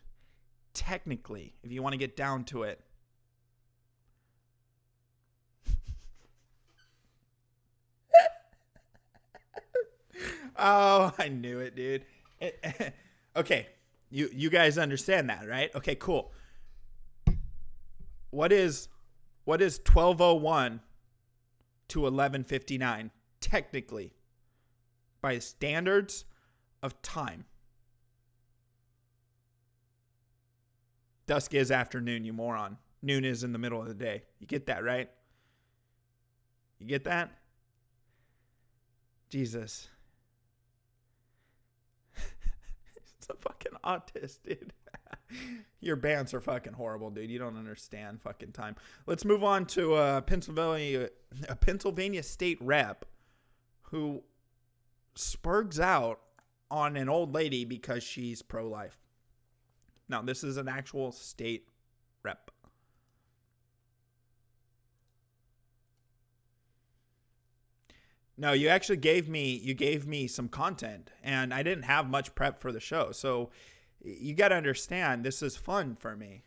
if you want to get down to it, oh, I knew it, dude. Okay, you guys understand that, right? Okay, cool. What is 12:01 to 11:59 technically by standards of time? Dusk is afternoon, you moron. Noon is in the middle of the day. You get that, right? You get that? Jesus. It's a fucking autist, dude. Your bands are fucking horrible, dude. You don't understand fucking time. Let's move on to a Pennsylvania state rep who spurgs out on an old lady because she's pro-life. Now, this is an actual state rep. No, you actually gave me some content, and I didn't have much prep for the show. So you got to understand, this is fun for me.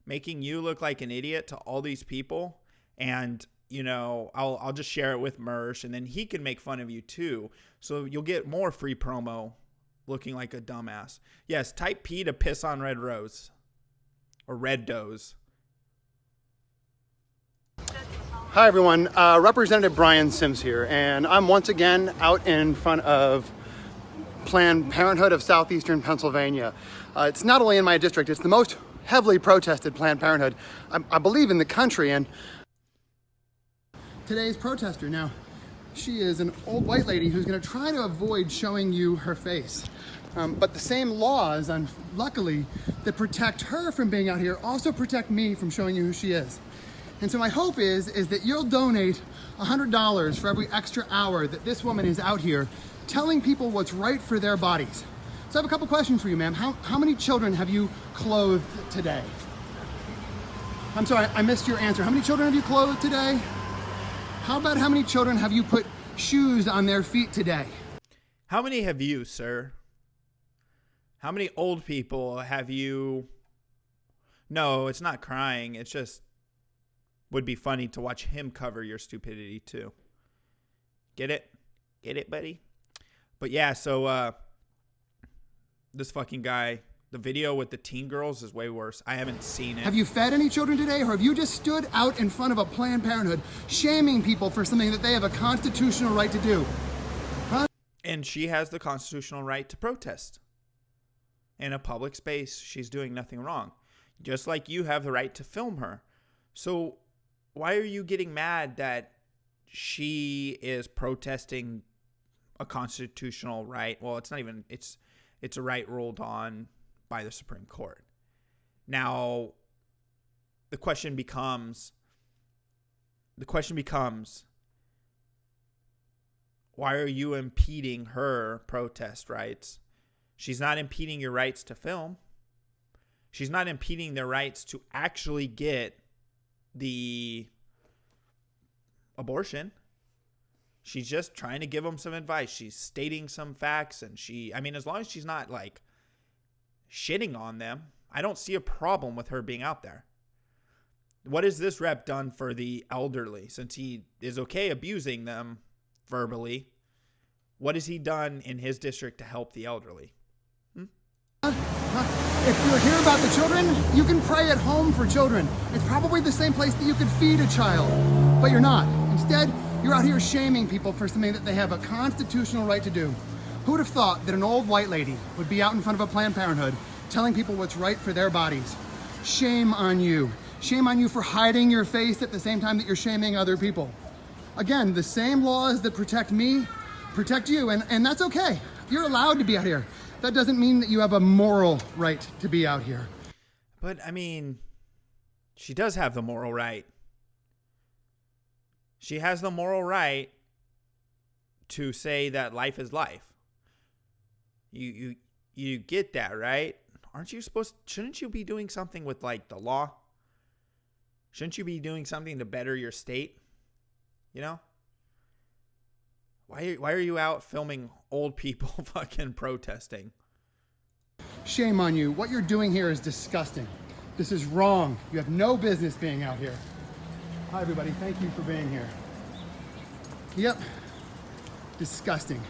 Making you look like an idiot to all these people, and you know, I'll just share it with Mersh, and then he can make fun of you too. So you'll get more free promo looking like a dumbass. Yes, type P to piss on Red Rose or Red Doze. Hi everyone, Representative Brian Sims here, and I'm once again out in front of Planned Parenthood of Southeastern Pennsylvania. It's not only in my district, it's the most heavily protested Planned Parenthood, I believe, in the country. And today's protester, now, she is an old white lady who's going to try to avoid showing you her face. But the same laws, luckily, that protect her from being out here also protect me from showing you who she is. And so my hope is that you'll donate $100 for every extra hour that this woman is out here telling people what's right for their bodies. So I have a couple questions for you, ma'am. How many children have you clothed today? I'm sorry, I missed your answer. How many children have you clothed today? How about how many children have you put shoes on their feet today? How many have you, sir? How many old people have you... No, it's not crying. It's just would be funny to watch him cover your stupidity too. Get it? Get it, buddy? But yeah, so this fucking guy, the video with the teen girls is way worse. I haven't seen it. Have you fed any children today, or have you just stood out in front of a Planned Parenthood shaming people for something that they have a constitutional right to do? Huh? And she has the constitutional right to protest. In a public space, she's doing nothing wrong. Just like you have the right to film her. So why are you getting mad that she is protesting a constitutional right? Well, it's not even, it's a right ruled on by the Supreme Court. Now, the question becomes, why are you impeding her protest rights? She's not impeding your rights to film. She's not impeding their rights to actually get the abortion. She's just trying to give them some advice. She's stating some facts, and as long as she's not like shitting on them, I don't see a problem with her being out there. What has this rep done for the elderly? Since he is okay abusing them verbally, what has he done in his district to help the elderly? If you're here about the children, you can pray at home for children. It's probably the same place that you could feed a child, but you're not. Instead, you're out here shaming people for something that they have a constitutional right to do. Who would have thought that an old white lady would be out in front of a Planned Parenthood telling people what's right for their bodies? Shame on you. Shame on you for hiding your face at the same time that you're shaming other people. Again, the same laws that protect me protect you, and that's okay. You're allowed to be out here. That doesn't mean that you have a moral right to be out here. But, she does have the moral right. She has the moral right to say that life is life. You get that, right? Shouldn't you be doing something with, like, the law? Shouldn't you be doing something to better your state? You know? Why are you out filming old people fucking protesting? Shame on you. What you're doing here is disgusting. This is wrong. You have no business being out here. Hi, everybody. Thank you for being here. Yep. Disgusting.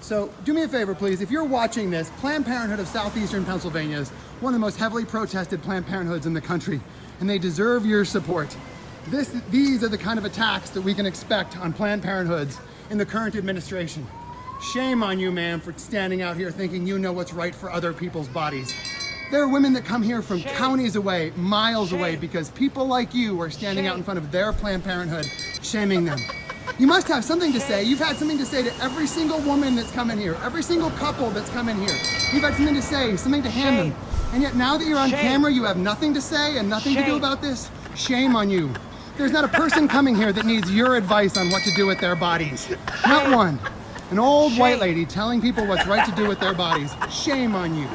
So do me a favor, please. If you're watching this, Planned Parenthood of Southeastern Pennsylvania is one of the most heavily protested Planned Parenthoods in the country, and they deserve your support. These are the kind of attacks that we can expect on Planned Parenthoods in the current administration. Shame on you, ma'am, for standing out here thinking you know what's right for other people's bodies. There are women that come here from counties away, miles away, because people like you are standing out in front of their Planned Parenthood, shaming them. You must have something to say. You've had something to say to every single woman that's come in here, every single couple that's come in here. You've had something to say, something to hand them. And yet now that you're on camera, you have nothing to say and nothing to do about this. Shame on you. There's not a person coming here that needs your advice on what to do with their bodies. Not one. An old white lady telling people what's right to do with their bodies. Shame on you.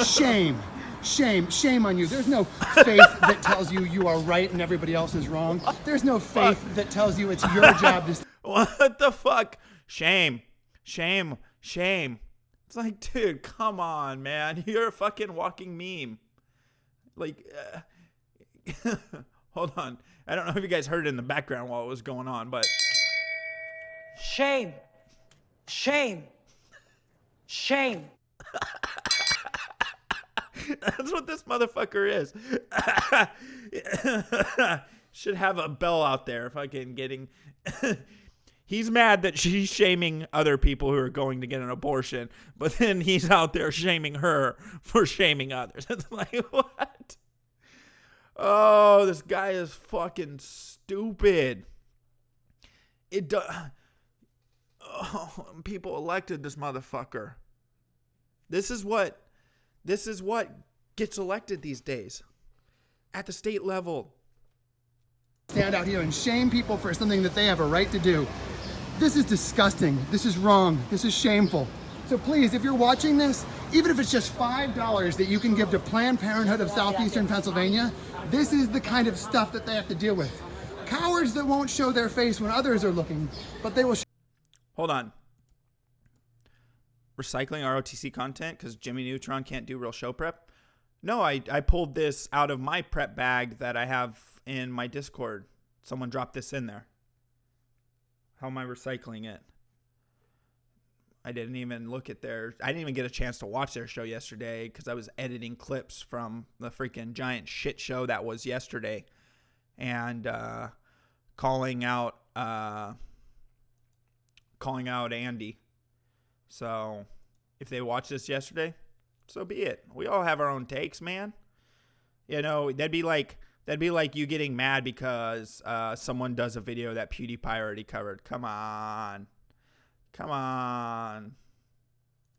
Shame. Shame on you. There's no faith that tells you you are right and everybody else is wrong. There's no faith that tells you it's your job to... What the fuck? Shame. It's like, dude, come on, man. You're a fucking walking meme. Like, hold on. I don't know if you guys heard it in the background while it was going on, but... Shame. That's what this motherfucker is. Should have a bell out there fucking getting... He's mad that she's shaming other people who are going to get an abortion, but then he's out there shaming her for shaming others. It's like, what? Oh, this guy is fucking stupid. People elected this motherfucker. This is what gets elected these days at the state level. Stand out here and shame people for something that they have a right to do. This is disgusting. This is wrong. This is shameful. So please, if you're watching this, even if it's just $5 that you can give to Planned Parenthood of Southeastern Pennsylvania, this is the kind of stuff that they have to deal with. Cowards that won't show their face when others are looking, but they will. Hold on. Recycling ROTC content because Jimmy Neutron can't do real show prep? No, I pulled this out of my prep bag that I have in my Discord. Someone dropped this in there. How am I recycling it? I didn't even look at I didn't even get a chance to watch their show yesterday because I was editing clips from the freaking giant shit show that was yesterday and calling out Andy. So if they watched this yesterday, so be it. We all have our own takes, man. You know, that'd be like you getting mad because someone does a video that PewDiePie already covered. Come on.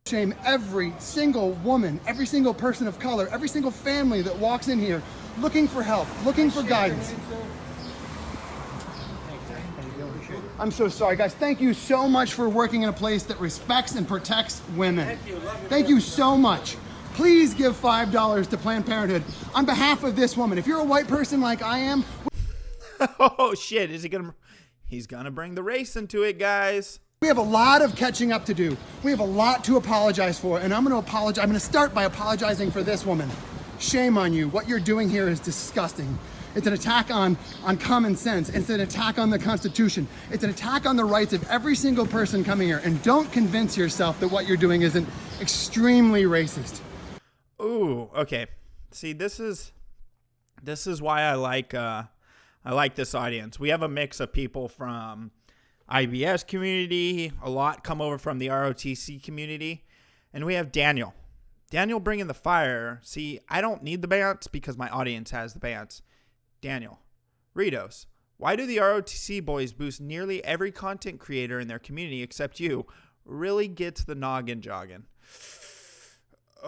Shame every single woman, every single person of color, every single family that walks in here looking for help, looking for guidance. I'm so sorry, guys. Thank you so much for working in a place that respects and protects women. Thank you so much. Please give $5 to Planned Parenthood on behalf of this woman. If you're a white person like I am... Oh, shit. He's gonna bring the race into it, guys. We have a lot of catching up to do. We have a lot to apologize for, and I'm going to apologize. I'm going to start by apologizing for this woman. Shame on you. What you're doing here is disgusting. It's an attack on common sense. It's an attack on the Constitution. It's an attack on the rights of every single person coming here. And don't convince yourself that what you're doing isn't extremely racist. Ooh, okay. See, this is why I like this audience. We have a mix of people from IBS community, a lot come over from the ROTC community, and we have Daniel. Daniel bringing the fire. See, I don't need the bants because my audience has the bants. Daniel, Ritos, why do the ROTC boys boost nearly every content creator in their community except you? Really gets the noggin jogging.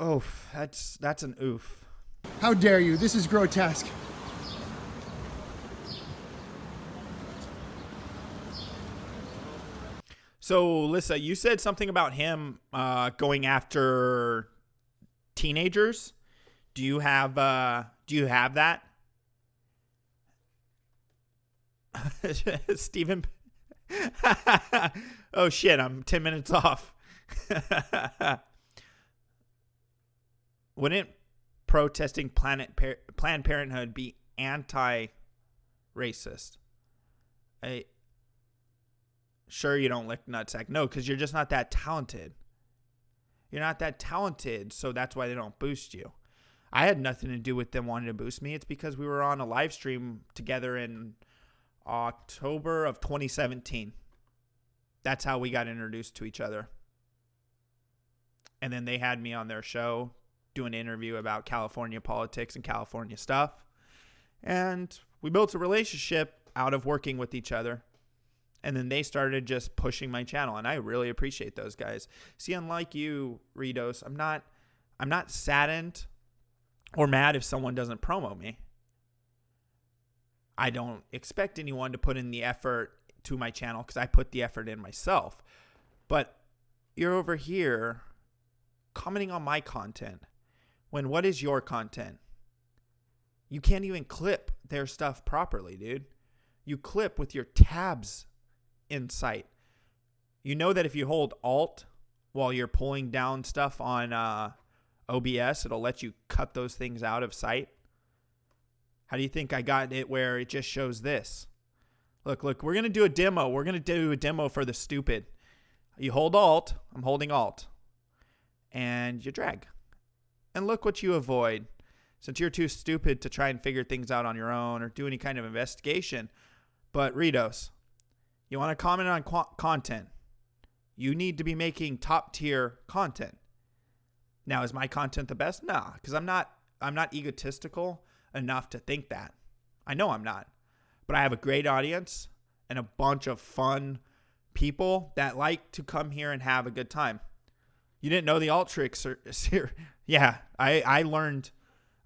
Oof, that's an oof. How dare you? This is grotesque. So, Lissa, you said something about him going after teenagers. Do you have that? Steven. Oh shit, I'm 10 minutes off. Wouldn't protesting Planned Parenthood be anti-racist? Sure, you don't lick nutsack. No, because you're just not that talented. You're not that talented, so that's why they don't boost you. I had nothing to do with them wanting to boost me. It's because we were on a live stream together in October of 2017. That's how we got introduced to each other. And then they had me on their show do an interview about California politics and California stuff. And we built a relationship out of working with each other. And then they started just pushing my channel, and I really appreciate those guys. See, unlike you, Ritos, I'm not saddened or mad if someone doesn't promo me. I don't expect anyone to put in the effort to my channel because I put the effort in myself. But you're over here commenting on my content when what is your content? You can't even clip their stuff properly, dude. You clip with your tabs in sight. You know that if you hold Alt while you're pulling down stuff on OBS, it'll let you cut those things out of sight. How do you think I got it where it just shows this? Look, we're going to do a demo. We're going to do a demo for the stupid. You hold Alt. I'm holding Alt. And you drag. And look what you avoid. Since you're too stupid to try and figure things out on your own or do any kind of investigation. But Ritos, you want to comment on content. You need to be making top tier content. Now, is my content the best? Nah, because I'm not egotistical enough to think that. I know I'm not. But I have a great audience and a bunch of fun people that like to come here and have a good time. You didn't know the alt tricks are here. Yeah, I learned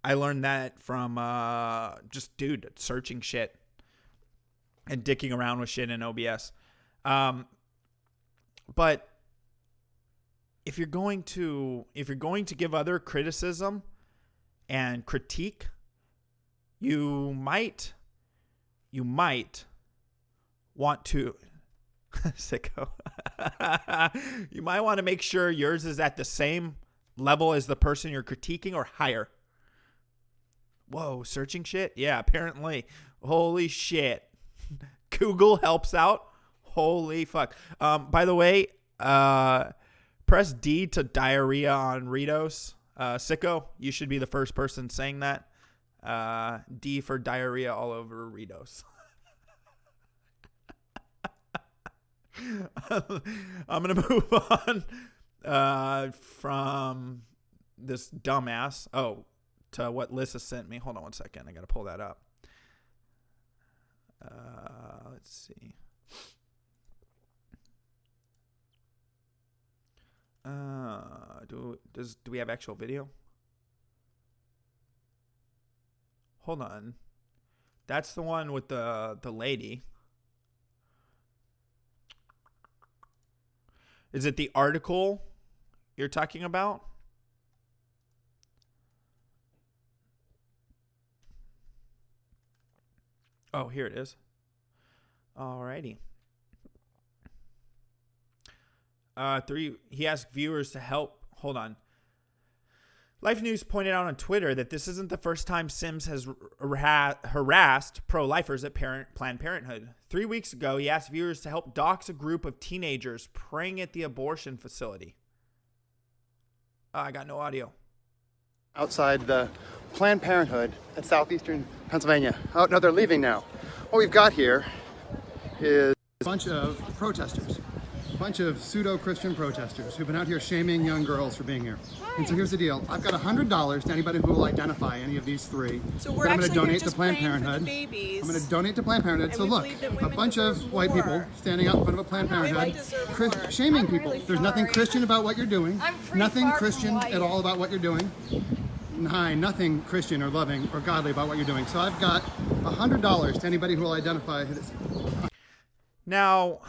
that from just searching shit and dicking around with shit in OBS. But if you're going to give other criticism and critique, you might want to sicko. You might want to make sure yours is at the same level as the person you're critiquing or higher. Whoa, searching shit? Yeah, apparently. Holy shit. Google helps out. Holy fuck. By the way, press D to diarrhea on Ritos. Sicko, you should be the first person saying that. D for diarrhea all over Ritos. I'm going to move on from this dumbass. To what Lissa sent me. Hold on one second. I got to pull that up. Let's see. Do we have actual video? Hold on. That's the one with the lady. Is it the article you're talking about? Oh, here it is. Alrighty. He asked viewers to help. Hold on. Life News pointed out on Twitter that this isn't the first time Sims has harassed pro-lifers at Planned Parenthood. 3 weeks ago, he asked viewers to help dox a group of teenagers praying at the abortion facility. I got no audio. Outside the Planned Parenthood at southeastern Pennsylvania. Oh, no, they're leaving now. What we've got here is a bunch of protesters. A bunch of pseudo-Christian protesters who've been out here shaming young girls for being here. And so here's the deal. I've got $100 to anybody who will identify any of these three. So we're I'm going to donate to just Planned praying for Parenthood. the babies. I'm going to donate to Planned Parenthood. So look, a bunch of white people standing out in front of a Planned Parenthood, shaming people. There's nothing Christian about what you're doing. Nothing Christian at all about what you're doing. Nothing Christian or loving or godly about what you're doing. So I've got $100 to anybody who will identify who this. Now,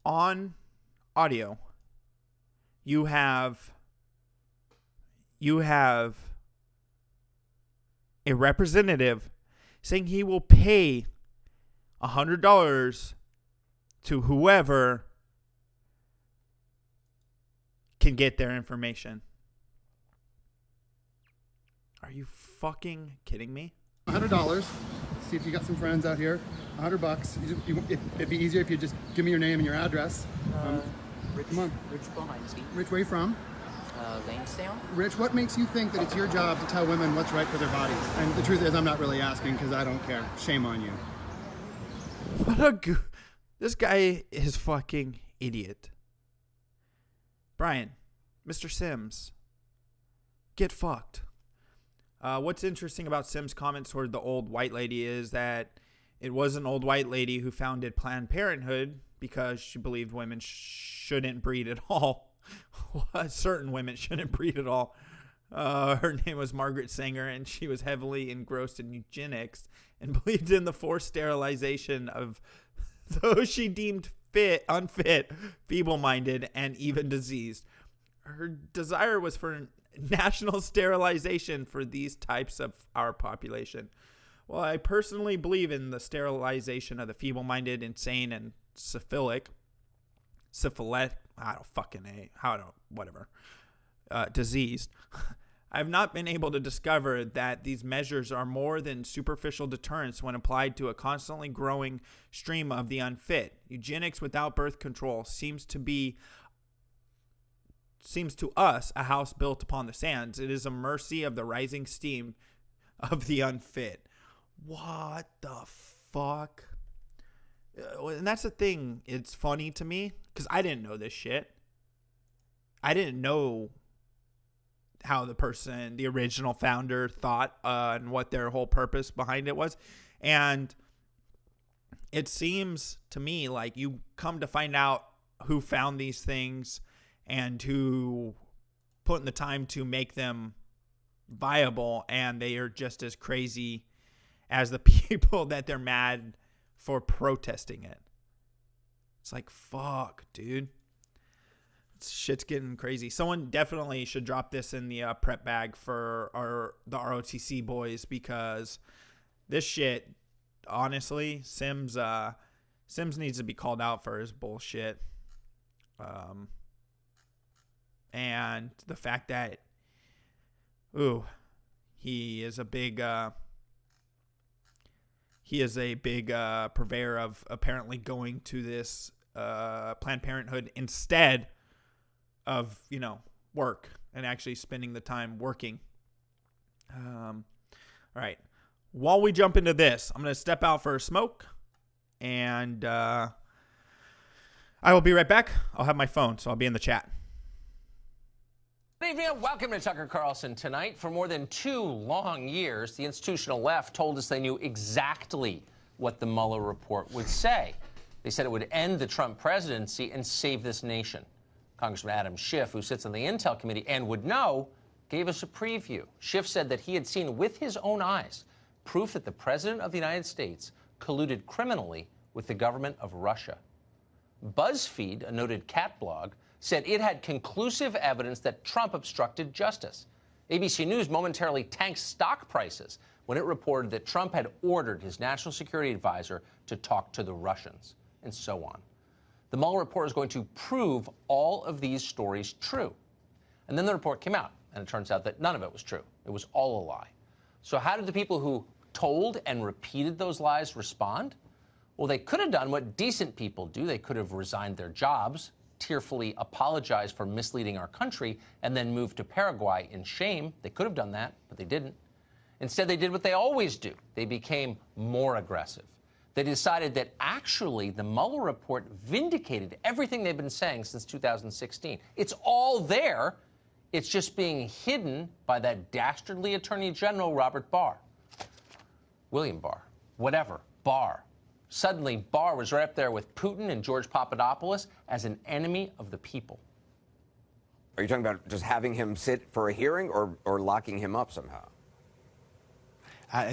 on audio, you have a representative saying he will pay $100 to whoever can get their information. Are you fucking kidding me? $100. See if you got some friends out here. $100. It'd be easier if you just give me your name and your address. Rich, come on. Rich Boheinski. Rich, where you from? Lansdowne. Rich, what makes you think that it's your job to tell women what's right for their bodies? And the truth is, I'm not really asking because I don't care. Shame on you. This guy is fucking idiot. Brian, Mr. Sims, get fucked. What's interesting about Sims' comments toward the old white lady is that It was an old white lady who founded Planned Parenthood because she believed women shouldn't breed at all. Certain women shouldn't breed at all. Her name was Margaret Sanger, and she was heavily engrossed in eugenics and believed in the forced sterilization of those she deemed unfit, feeble-minded, and even diseased. Her desire was for national sterilization for these types of our population. Well, I personally believe in the sterilization of the feeble-minded, insane, and syphilitic, diseased. I have not been able to discover that these measures are more than superficial deterrence when applied to a constantly growing stream of the unfit. Eugenics without birth control seems to us a house built upon the sands. It is a mercy of the rising steam of the unfit. What the fuck? And that's the thing. It's funny to me because I didn't know this shit. I didn't know how the original founder thought and what their whole purpose behind it was. And it seems to me like you come to find out who found these things and who put in the time to make them viable, and they are just as crazy as the people that they're mad for protesting it. It's like, fuck, dude. Shit's getting crazy. Someone definitely should drop this in the prep bag for the ROTC boys, because this shit, honestly, Sims needs to be called out for his bullshit. And the fact that, he is a big purveyor of apparently going to this Planned Parenthood instead of, work and actually spending the time working. All right. While we jump into this, I'm going to step out for a smoke, and I will be right back. I'll have my phone, so I'll be in the chat. Good evening. Welcome to Tucker Carlson Tonight. For more than 2 long years, the institutional left told us they knew exactly what the Mueller report would say. They said it would end the Trump presidency and save this nation. Congressman Adam Schiff, who sits on the Intel Committee and would know, gave us a preview. Schiff said that he had seen with his own eyes proof that the President of the United States colluded criminally with the government of Russia. BuzzFeed, a noted cat blog, said it had conclusive evidence that Trump obstructed justice. ABC News momentarily tanked stock prices when it reported that Trump had ordered his national security advisor to talk to the Russians, and so on. The Mueller report is going to prove all of these stories true. And then the report came out, and it turns out that none of it was true. It was all a lie. So how did the people who told and repeated those lies respond? Well, they could have done what decent people do. They could have resigned their jobs, tearfully apologized for misleading our country, and then moved to Paraguay in shame. They could have done that, but they didn't. Instead, they did what they always do. They became more aggressive. They decided that actually the Mueller report vindicated everything they've been saying since 2016. It's all there. It's just being hidden by that dastardly Attorney General, William Barr. Whatever, Barr. Suddenly, Barr was right up there with Putin and George Papadopoulos as an enemy of the people. Are you talking about just having him sit for a hearing or locking him up somehow?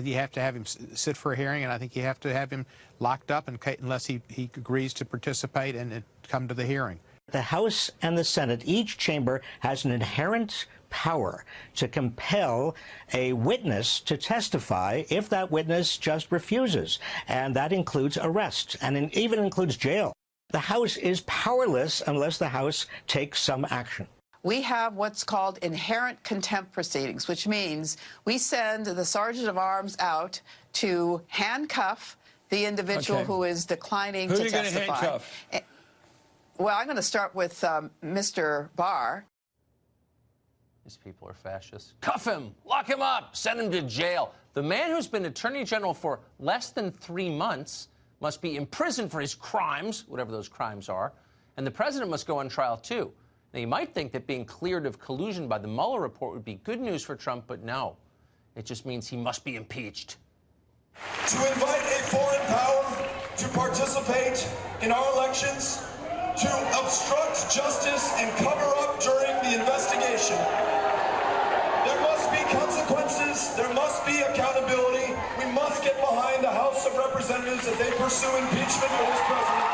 You have to have him sit for a hearing, and I think you have to have him locked up unless he agrees to participate and come to the hearing. The House and the Senate, each chamber has an inherent power to compel a witness to testify if that witness just refuses. And that includes arrest, and it even includes jail. The House is powerless unless the House takes some action. We have what's called inherent contempt proceedings, which means we send the sergeant of arms out to handcuff the individual who is declining to testify. Who are you going to handcuff? Well, I'm going to start with Mr. Barr. These people are fascists. Cuff him, lock him up, send him to jail. The man who's been Attorney General for less than 3 months must be imprisoned for his crimes, whatever those crimes are, and the president must go on trial too. Now, you might think that being cleared of collusion by the Mueller report would be good news for Trump, but no. It just means he must be impeached. To invite a foreign power to participate in our elections, to obstruct justice and cover up during the investigation. There must be consequences. There must be accountability. We must get behind the House of Representatives as they pursue impeachment for this president.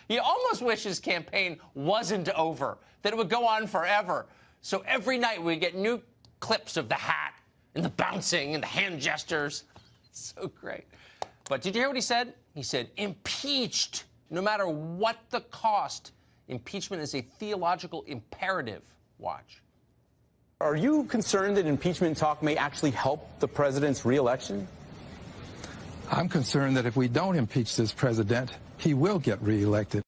He almost wished his campaign wasn't over, that it would go on forever. So every night we get new clips of the hat and the bouncing and the hand gestures. So great. But did you hear what he said? He said, impeached, no matter what the cost. Impeachment is a theological imperative. Watch. Are you concerned that impeachment talk may actually help the president's reelection? I'm concerned that if we don't impeach this president, he will get reelected.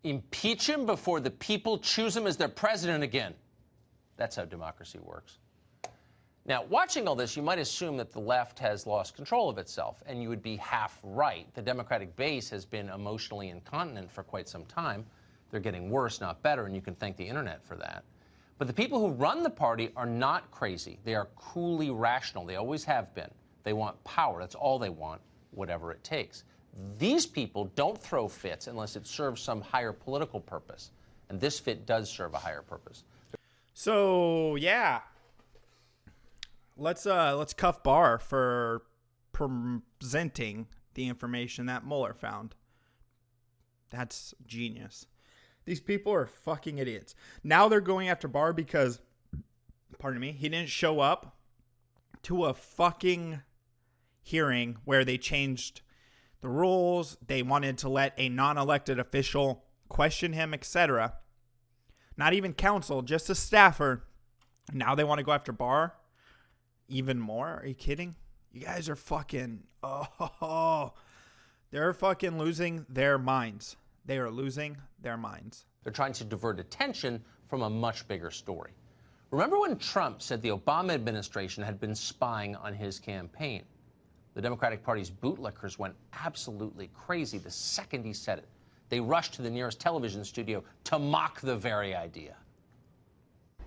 Impeach him before the people choose him as their president again. That's how democracy works. Now, watching all this, you might assume that the left has lost control of itself, and you would be half right. The Democratic base has been emotionally incontinent for quite some time. They're getting worse, not better, and you can thank the internet for that. But the people who run the party are not crazy. They are coolly rational. They always have been. They want power. That's all they want, whatever it takes. These people don't throw fits unless it serves some higher political purpose. And this fit does serve a higher purpose. So, yeah. Let's cuff Barr for presenting the information that Mueller found. That's genius. These people are fucking idiots. Now they're going after Barr because, pardon me, he didn't show up to a fucking hearing where they changed the rules. They wanted to let a non-elected official question him, etc. Not even counsel, just a staffer. Now they want to go after Barr even more. Are you kidding? You guys are fucking, they're fucking losing their minds. They are losing their minds. They're trying to divert attention from a much bigger story. Remember when Trump said the Obama administration had been spying on his campaign? The Democratic Party's bootlickers went absolutely crazy the second he said it. They rushed to the nearest television studio to mock the very idea.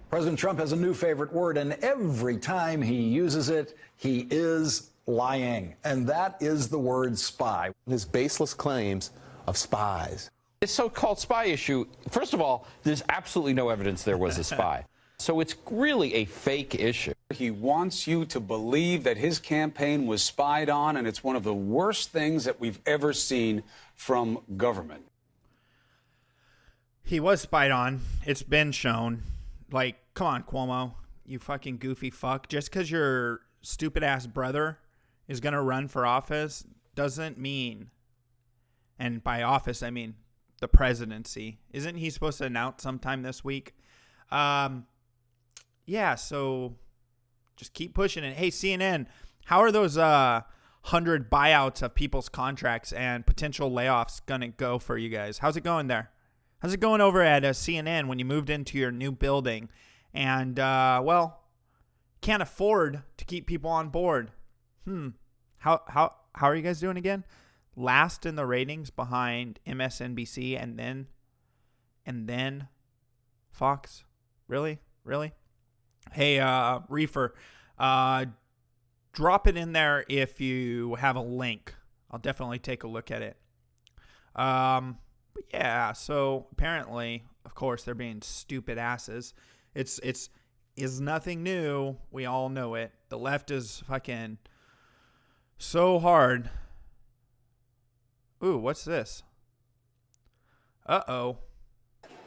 President Trump has a new favorite word, and every time he uses it, he is lying. And that is the word spy. His baseless claims of spies. This so-called spy issue, first of all, there's absolutely no evidence there was a spy. So it's really a fake issue. He wants you to believe that his campaign was spied on, and it's one of the worst things that we've ever seen from government. He was spied on. It's been shown. Like, come on, Cuomo, you fucking goofy fuck. Just because your stupid-ass brother is going to run for office doesn't mean, and by office, I mean the presidency. Isn't he supposed to announce sometime this week? Yeah, so just keep pushing it. Hey, CNN, how are those 100 buyouts of people's contracts and potential layoffs going to go for you guys? How's it going there? How's it going over at CNN when you moved into your new building and, well, can't afford to keep people on board? How are you guys doing again? Last in the ratings behind MSNBC and then Fox? Really? Hey, Reefer, drop it in there if you have a link. I'll definitely take a look at it. But yeah, so apparently, of course, they're being stupid asses. It's nothing new. We all know it. The left is fucking so hard. Ooh, what's this? Uh-oh.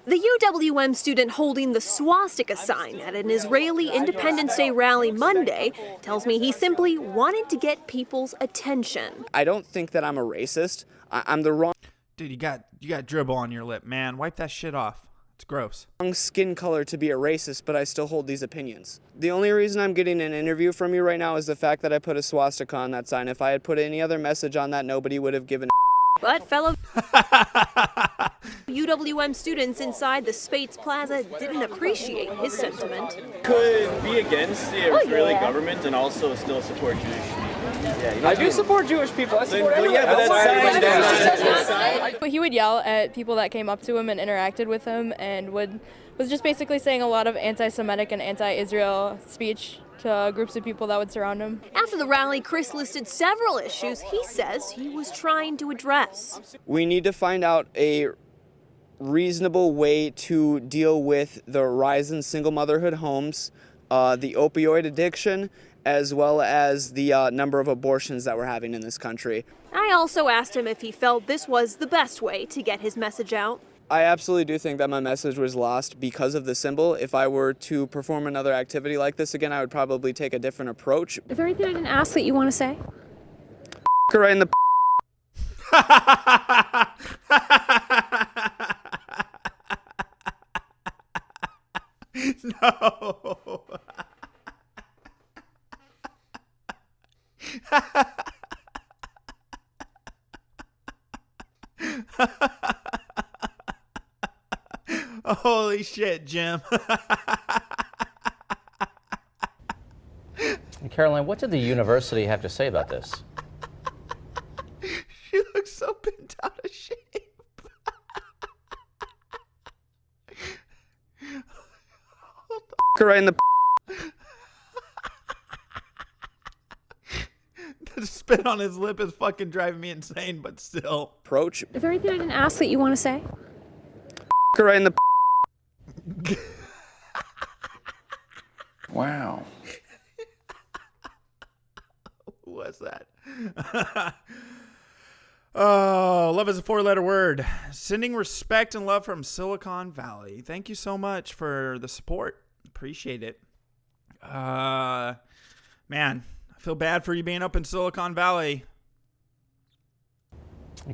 The UWM student holding the swastika sign at an Israeli Independence Day rally Monday tells me he simply wanted to get people's attention. I don't think that I'm a racist. I'm the wrong... Dude, you got dribble on your lip, man. Wipe that shit off. It's gross. Wrong skin color to be a racist, but I still hold these opinions. The only reason I'm getting an interview from you right now is the fact that I put a swastika on that sign. If I had put any other message on that, nobody would have given a... But fellow UWM students inside the Spates Plaza didn't appreciate his sentiment. Could be against the Israeli government and also still support Jewish people. I do support Jewish people. I support everyone. But he would yell at people that came up to him and interacted with him, and was just basically saying a lot of anti-Semitic and anti-Israel speech to groups of people that would surround him. After the rally, Chris listed several issues he says he was trying to address. We need to find out a reasonable way to deal with the rise in single motherhood homes, the opioid addiction, as well as the number of abortions that we're having in this country. I also asked him if he felt this was the best way to get his message out. I absolutely do think that my message was lost because of the symbol. If I were to perform another activity like this again, I would probably take a different approach. Is there anything I didn't ask that you want to say? Her right in the No. Holy shit, Jim. Caroline, what did the university have to say about this? She looks so bent out of shape. her right in the The spit on his lip is fucking driving me insane, but still. approach. Is there anything I didn't ask that you want to say? Her right in the Wow. Who was that? Oh, love is a 4-letter word. Sending respect and love from Silicon Valley. Thank you so much for the support. Appreciate it. Man, I feel bad for you being up in Silicon Valley.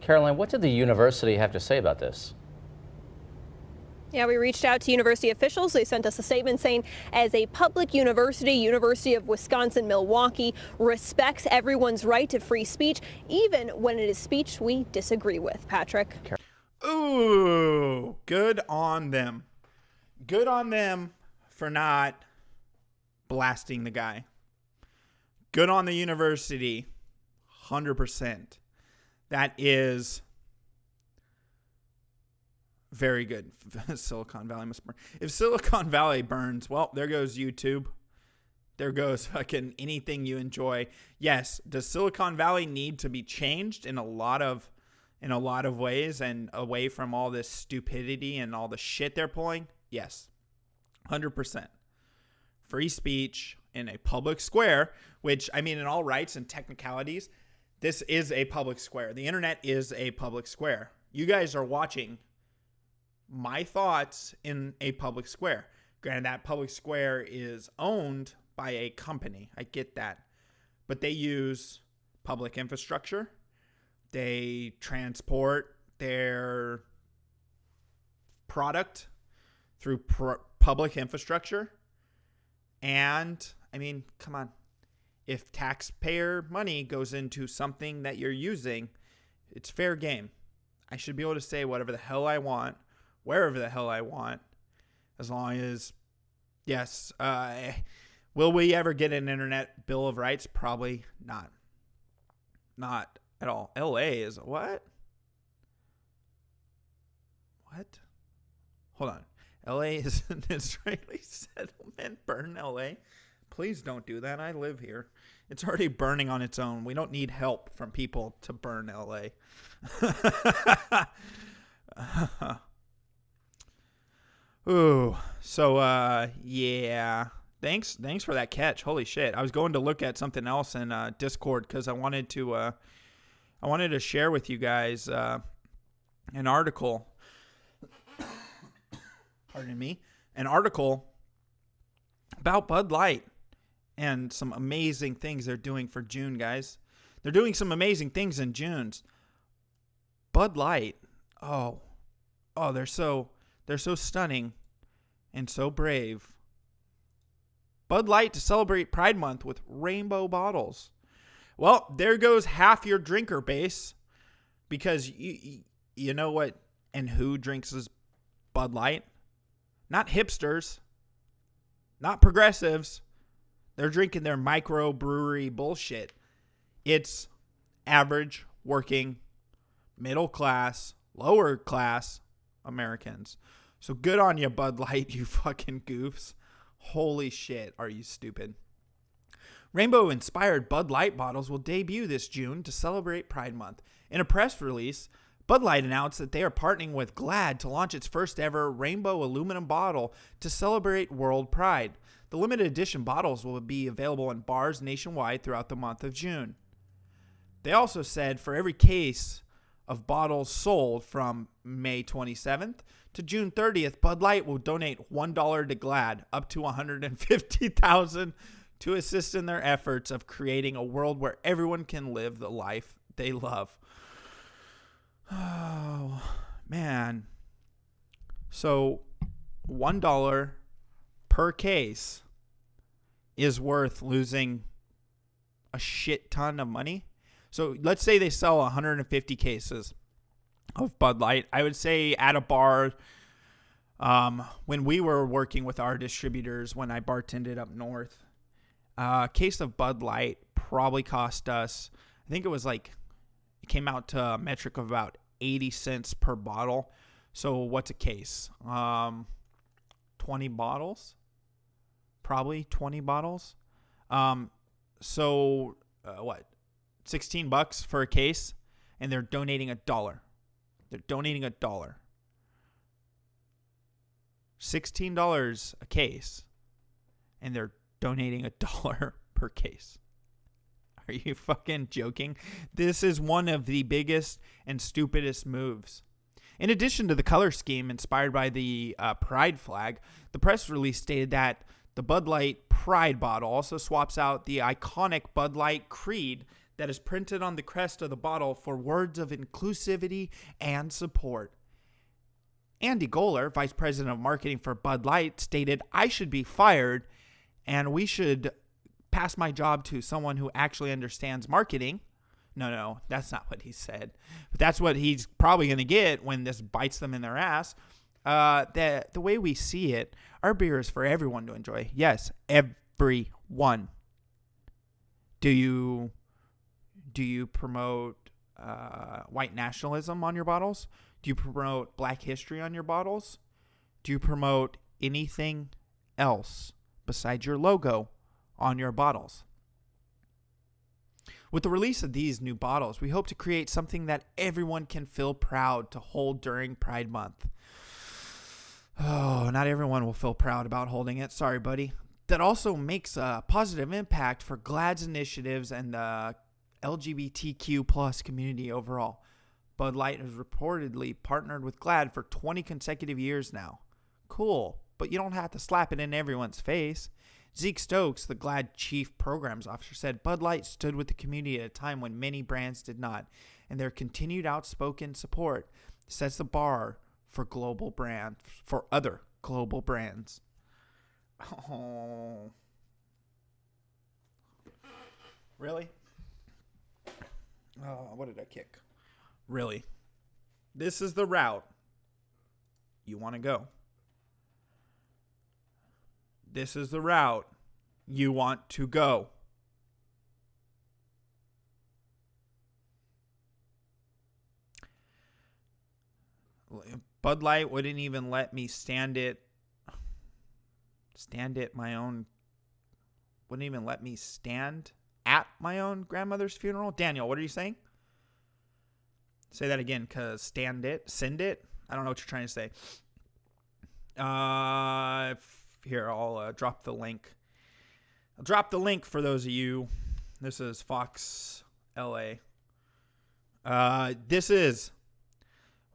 Caroline, what did the university have to say about this? Yeah, we reached out to university officials. They sent us a statement saying, as a public university, University of Wisconsin-Milwaukee respects everyone's right to free speech, even when it is speech we disagree with. Patrick. Ooh, good on them. Good on them for not blasting the guy. Good on the university. 100%. That is very good. Silicon Valley must burn. If Silicon Valley burns, well, there goes YouTube. There goes fucking anything you enjoy. Yes, does Silicon Valley need to be changed in a lot of ways and away from all this stupidity and all the shit they're pulling? Yes. 100%. Free speech in a public square, which, I mean, in all rights and technicalities, this is a public square. The internet is a public square. You guys are watching my thoughts in a public square. Granted, that public square is owned by a company. I get that. But they use public infrastructure. They transport their product through public infrastructure. And, I mean, come on. If taxpayer money goes into something that you're using, it's fair game. I should be able to say whatever the hell I want, wherever the hell I want, as long as, yes. Will we ever get an internet bill of rights? Probably not. Not at all. LA is what? What? Hold on. LA is an Israeli settlement. Burn LA? Please don't do that. I live here. It's already burning on its own. We don't need help from people to burn LA. Ooh. So, yeah. Thanks for that catch. Holy shit. I was going to look at something else in Discord because I wanted to share with you guys an article. Pardon me. An article about Bud Light and some amazing things they're doing for June, guys. They're doing some amazing things in June's. Bud Light. Oh, they're so stunning and so brave. Bud Light to celebrate Pride Month with rainbow bottles. Well, there goes half your drinker base because you know what and who drinks this Bud Light? Not hipsters, not progressives. They're drinking their microbrewery bullshit. It's average, working, middle class, lower class Americans. So good on you, Bud Light, you fucking goofs. Holy shit, are you stupid? Rainbow-inspired Bud Light bottles will debut this June to celebrate Pride Month. In a press release, Bud Light announced that they are partnering with Glad to launch its first ever rainbow aluminum bottle to celebrate World Pride. The limited edition bottles will be available in bars nationwide throughout the month of June. They also said for every case of bottles sold from May 27th to June 30th, Bud Light will donate $1 to Glad, up to $150,000 to assist in their efforts of creating a world where everyone can live the life they love. Oh, man. So $1 per case is worth losing a shit ton of money. So let's say they sell 150 cases of Bud Light. I would say at a bar, when we were working with our distributors, when I bartended up north, a case of Bud Light probably cost us, I think it was like, it came out to a metric of about 80 cents per bottle. So what's a case? 20 bottles? Probably 20 bottles. So what? $16 for a case, and they're donating $1. They're donating $1. $16 a case, and they're donating $1 per case. Are you fucking joking? This is one of the biggest and stupidest moves. In addition to the color scheme inspired by the Pride flag, the press release stated that the Bud Light Pride bottle also swaps out the iconic Bud Light Creed that is printed on the crest of the bottle for words of inclusivity and support. Andy Goller, Vice President of Marketing for Bud Light, stated, "I should be fired and we should pass my job to someone who actually understands marketing." No, that's not what he said. But that's what he's probably going to get when this bites them in their ass. The way we see it, our beer is for everyone to enjoy. Yes, everyone. Do you promote white nationalism on your bottles? Do you promote black history on your bottles? Do you promote anything else besides your logo on your bottles? With the release of these new bottles, we hope to create something that everyone can feel proud to hold during Pride Month. Oh, not everyone will feel proud about holding it. Sorry, buddy. That also makes a positive impact for Glad's initiatives and the LGBTQ plus community overall. Bud Light has reportedly partnered with Glad for 20 consecutive years now. Cool, but you don't have to slap it in everyone's face. Zeke Stokes, the Glad Chief Programs Officer, said Bud Light stood with the community at a time when many brands did not, and their continued outspoken support sets the bar for other global brands. Oh. Really? Oh, what did I kick? Really? This is the route you want to go. This is the route you want to go. Bud Light wouldn't even let me stand at my own. Wouldn't even let me stand at my own grandmother's funeral. Daniel, what are you saying? Say that again, cause send it. I don't know what you're trying to say. Here, I'll drop the link. I'll drop the link for those of you. This is Fox LA. Why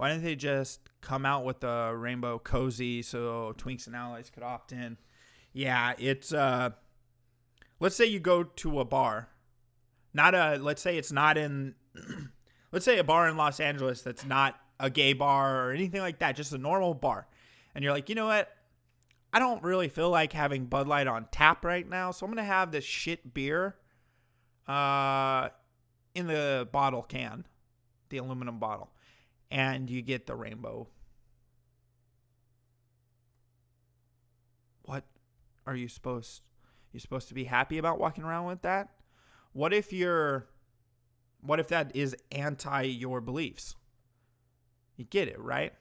didn't they just come out with a rainbow cozy so Twinks and Allies could opt in? Yeah, it's let's say you go to a bar. Let's say it's not in let's say a bar in Los Angeles that's not a gay bar or anything like that, just a normal bar. And you're like, you know what? I don't really feel like having Bud Light on tap right now, so I'm going to have this shit beer in the bottle can, the aluminum bottle. And you get the rainbow. What are you supposed to be happy about walking around with that? What if you're What if that is anti your beliefs? You get it, right?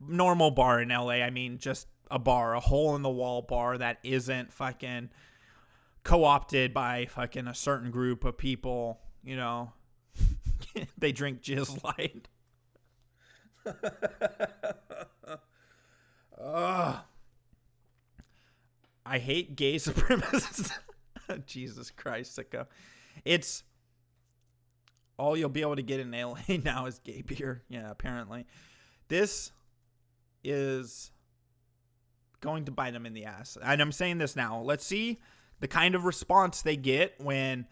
Normal bar in LA, I mean, just a bar, a hole in the wall bar that isn't fucking co-opted by fucking a certain group of people, you know. They drink Jizz Light. I hate gay supremacists. Jesus Christ, sicko. It's all you'll be able to get in LA now is gay beer. Yeah, apparently. This is going to bite them in the ass. And I'm saying this now. Let's see the kind of response they get when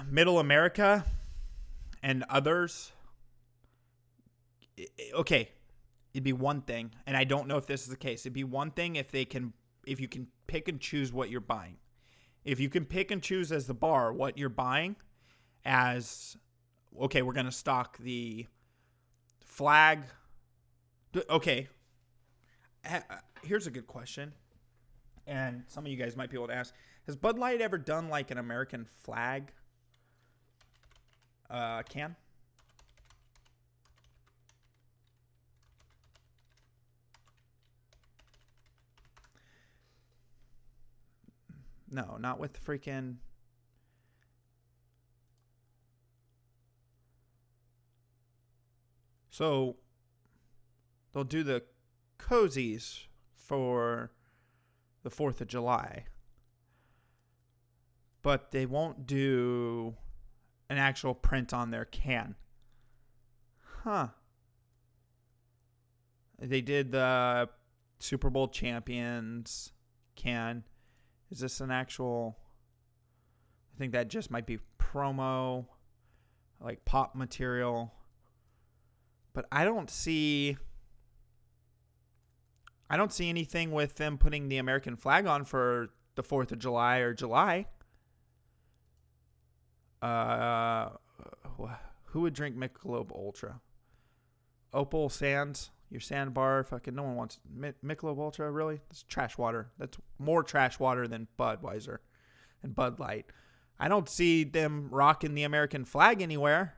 Middle America and others. Okay, it'd be one thing, and I don't know if this is the case. It'd be one thing if you can pick and choose what you're buying. If you can pick and choose as the bar what you're buying, as okay, we're gonna stock the flag. Okay, here's a good question, and some of you guys might be able to ask: has Bud Light ever done like an American flag can? No, not with freaking. So they'll do the cozies for the 4th of July, but they won't do an actual print on their can. Huh. They did the Super Bowl champions can. Is this an actual? I think that just might be promo, like pop material. But I don't see anything with them putting the American flag on for the 4th of July or July. Who would drink Michelob Ultra? Opal Sands, your sandbar. Fucking no one wants Michelob Ultra, really? It's trash water. That's more trash water than Budweiser and Bud Light. I don't see them rocking the American flag anywhere.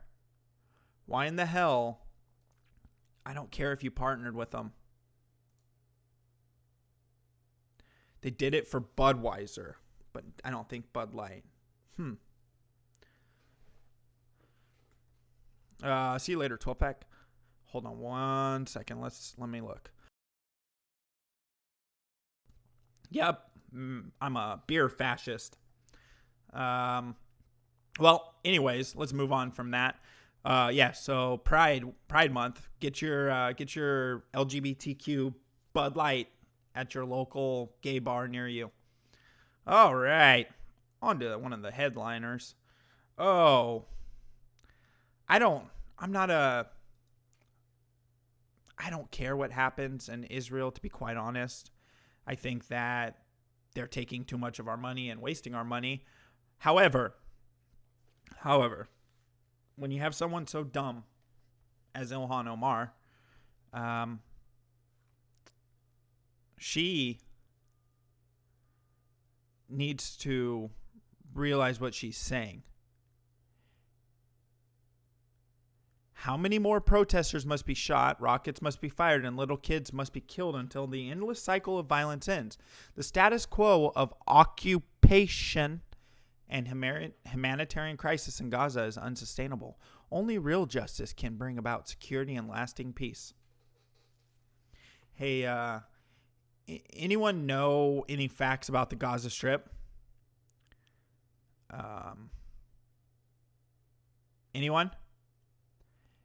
Why in the hell? I don't care if you partnered with them. They did it for Budweiser, but I don't think Bud Light. See you later, 12-pack. Hold on one second. Let me look. Yep, I'm a beer fascist. Well, anyways, let's move on from that. So Pride Month. Get your LGBTQ Bud Light at your local gay bar near you. All right, on to one of the headliners. Oh, I don't care what happens in Israel, to be quite honest. I think that they're taking too much of our money and wasting our money. However, when you have someone so dumb as Ilhan Omar, she needs to realize what she's saying. How many more protesters must be shot, rockets must be fired, and little kids must be killed until the endless cycle of violence ends? The status quo of occupation and humanitarian crisis in Gaza is unsustainable. Only real justice can bring about security and lasting peace. Hey, anyone know any facts about the Gaza Strip? Anyone?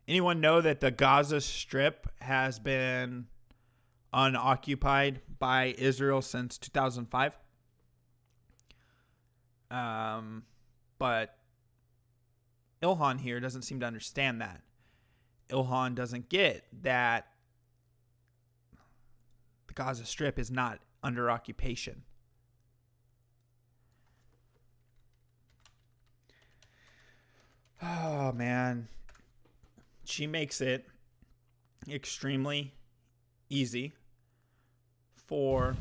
Anyone know that the Gaza Strip has been unoccupied by Israel since 2005? But Ilhan here doesn't seem to understand that. Ilhan doesn't get that the Gaza Strip is not under occupation. Oh, man. She makes it extremely easy for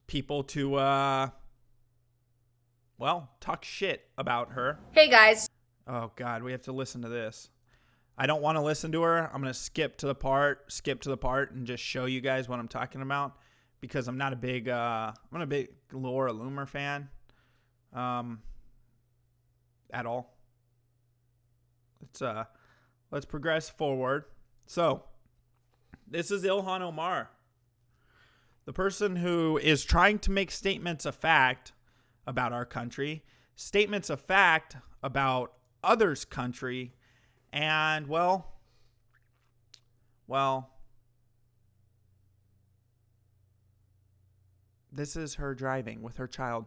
people to well, talk shit about her. Hey guys. Oh God, we have to listen to this. I don't want to listen to her. I'm gonna skip to the part, and just show you guys what I'm talking about because I'm not a big Laura Loomer fan, at all. Let's progress forward. So, this is Ilhan Omar, the person who is trying to make statements of fact about our country, statements of fact about others' country, and well, this is her driving with her child,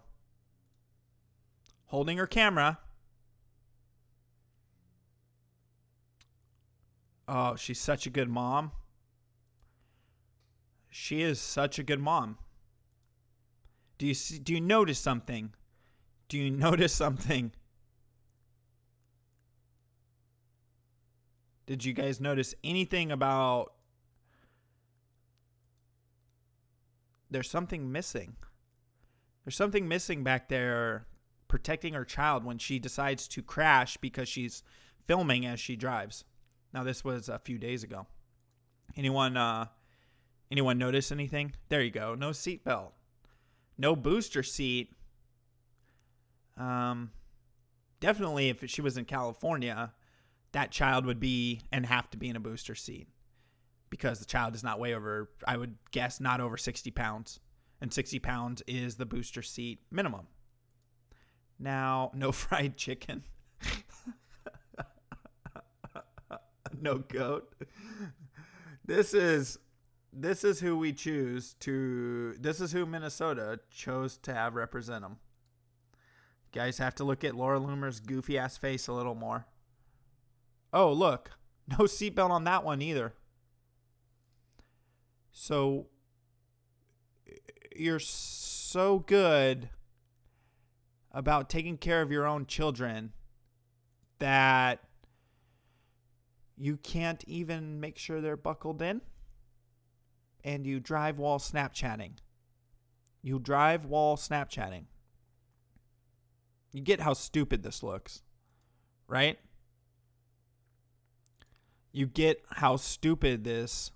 holding her camera. Oh, she's such a good mom. She is such a good mom. Do you notice something? Do you notice something? Did you guys notice anything about there's something missing? There's something missing back there protecting her child when she decides to crash because she's filming as she drives. Now, this was a few days ago. Anyone notice anything? There you go. No seatbelt. No booster seat. Definitely if she was in California, that child would be and have to be in a booster seat because the child does not weigh over, I would guess, not over 60 pounds. And 60 pounds is the booster seat minimum. Now, no fried chicken. No goat. This is who we choose to. This is who Minnesota chose to have represent them. You guys have to look at Laura Loomer's goofy ass face a little more. Oh, look, no seatbelt on that one either. So you're so good about taking care of your own children that you can't even make sure they're buckled in, and you drive while Snapchatting. You get how stupid this looks, right? You get how stupid this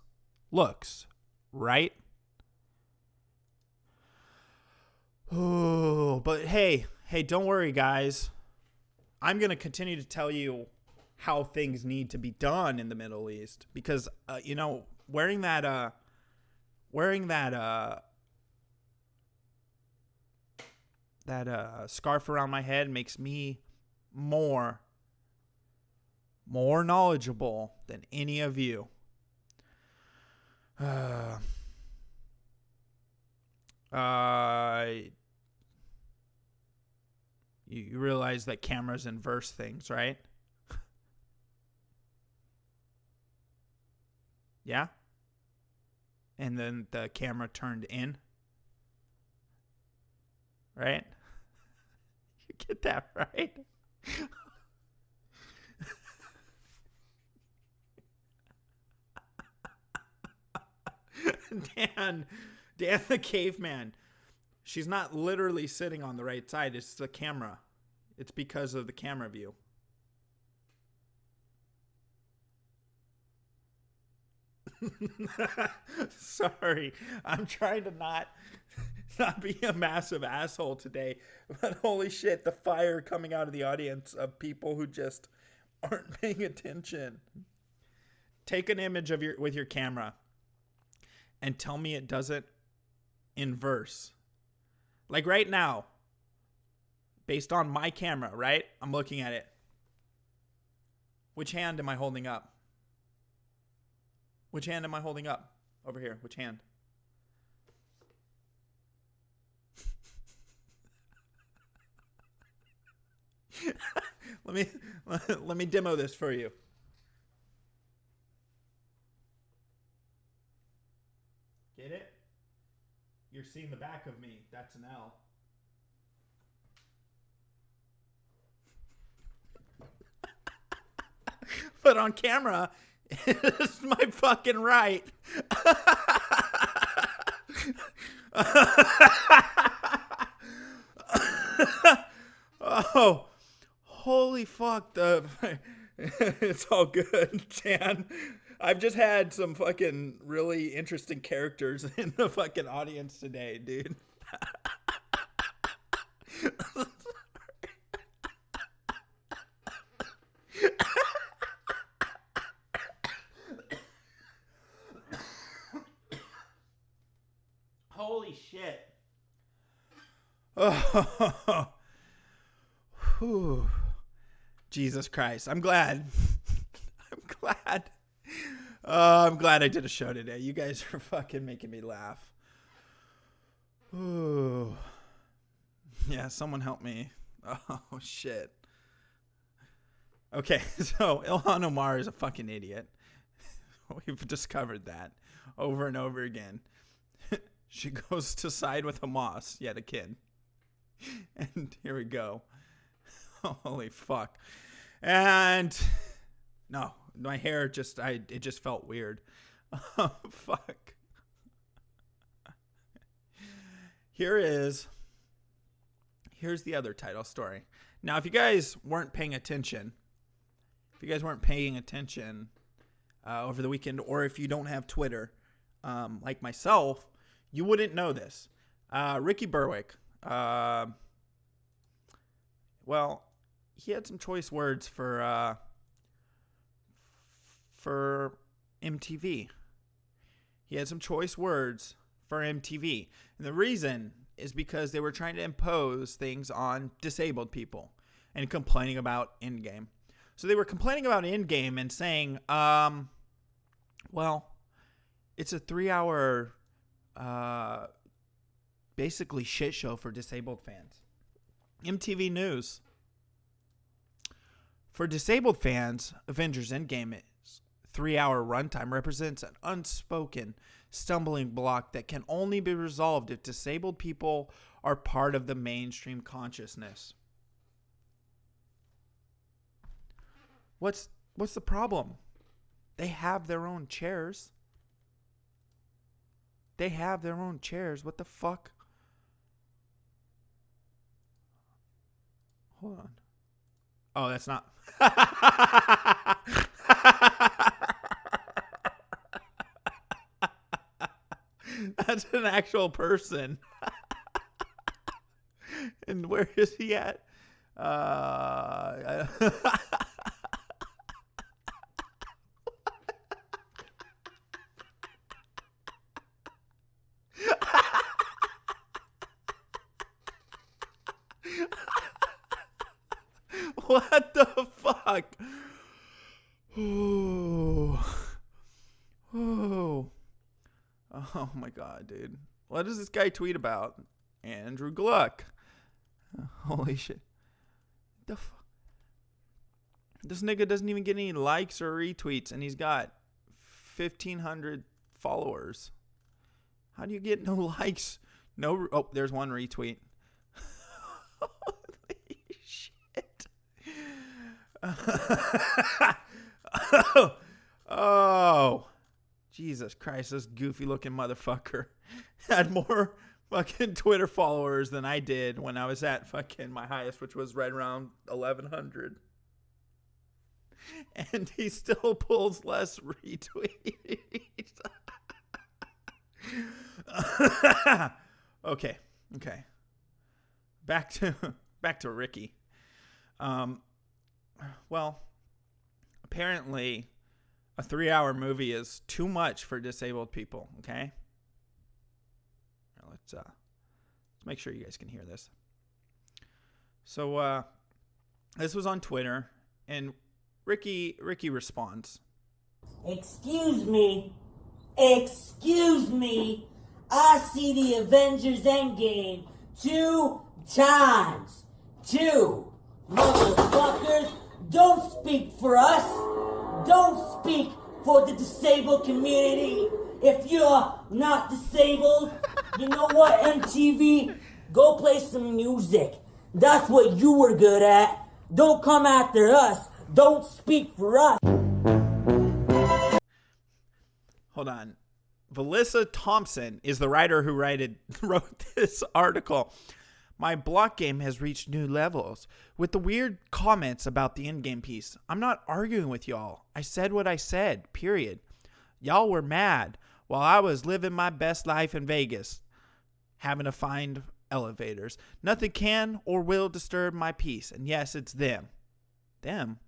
looks, right? Oh, but hey, don't worry, guys. I'm going to continue to tell you how things need to be done in the Middle East because, wearing that scarf around my head makes me more knowledgeable than any of you. You realize that cameras inverse things, right? Yeah? And then the camera turned in. Right? You get that, right? Dan the caveman. She's not literally sitting on the right side. It's the camera. It's because of the camera view. Sorry, I'm trying to not be a massive asshole today, but holy shit, the fire coming out of the audience of people who just aren't paying attention. Take an image of with your camera and tell me it doesn't inverse. Like right now, based on my camera, right? I'm looking at it. Which hand am I holding up? Which hand am I holding up? Over here. Which hand? Let me demo this for you. Get it? You're seeing the back of me. That's an L. But on camera, it's my fucking right. fuck the. It's all good, Dan. I've just had some fucking really interesting characters in the fucking audience today, dude. Holy shit. Oh. Whew. Jesus Christ. I'm glad. I'm glad I did a show today. You guys are fucking making me laugh. Ooh. Yeah, someone help me. Oh, shit. Okay, so Ilhan Omar is a fucking idiot. We've discovered that over and over again. She goes to side with Hamas, yet again. And here we go. Holy fuck. And no, my hair it just felt weird. Oh, fuck. Here's the other title story. Now, if you guys weren't paying attention over the weekend, or if you don't have Twitter, like myself, you wouldn't know this. Ricky Berwick, well, he had some choice words for MTV. He had some choice words for MTV. And the reason is because they were trying to impose things on disabled people and complaining about Endgame. So they were complaining about Endgame and saying, well, it's a 3-hour basically shit show for disabled fans. MTV News. For disabled fans, Avengers Endgame's 3-hour runtime represents an unspoken stumbling block that can only be resolved if disabled people are part of the mainstream consciousness. What's the problem? They have their own chairs. What the fuck? Hold on. Oh, that's not. That's an actual person. And where is he at? What the fuck? Ooh. Ooh. Oh my god, dude. What does this guy tweet about? AGluck. Holy shit. The fuck? This nigga doesn't even get any likes or retweets, and he's got 1,500 followers. How do you get no likes? No. Oh, there's one retweet. Holy shit. Oh. Jesus Christ, this goofy looking motherfucker had more fucking Twitter followers than I did when I was at fucking my highest, which was right around 1,100. And he still pulls less retweets. Okay. Back to Ricky. Well, apparently a 3-hour movie is too much for disabled people, okay? Let's make sure you guys can hear this. So this was on Twitter, and Ricky responds. Excuse me. I see the Avengers Endgame 2 times. 2 motherfuckers. Don't speak for us. Don't speak for the disabled community. If you're not disabled, you know what, MTV? Go play some music. That's what you were good at. Don't come after us. Don't speak for us. Hold on. Valissa Thompson is the writer who wrote this article. My block game has reached new levels. With the weird comments about the in-game piece, I'm not arguing with y'all. I said what I said, period. Y'all were mad while I was living my best life in Vegas, having to find elevators. Nothing can or will disturb my peace. And yes, it's them. Them?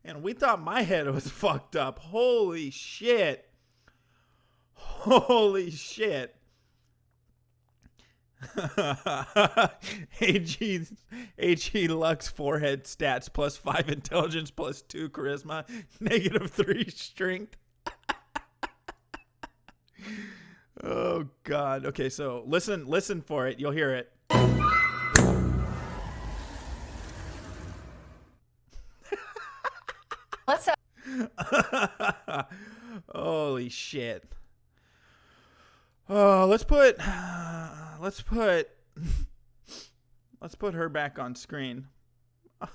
And we thought my head was fucked up. Holy shit. Holy shit. AGluck's forehead stats +5 intelligence +2 charisma -3 strength. Oh God. Okay, so listen for it. You'll hear it. What's up? Holy shit. Oh, let's put her back on screen.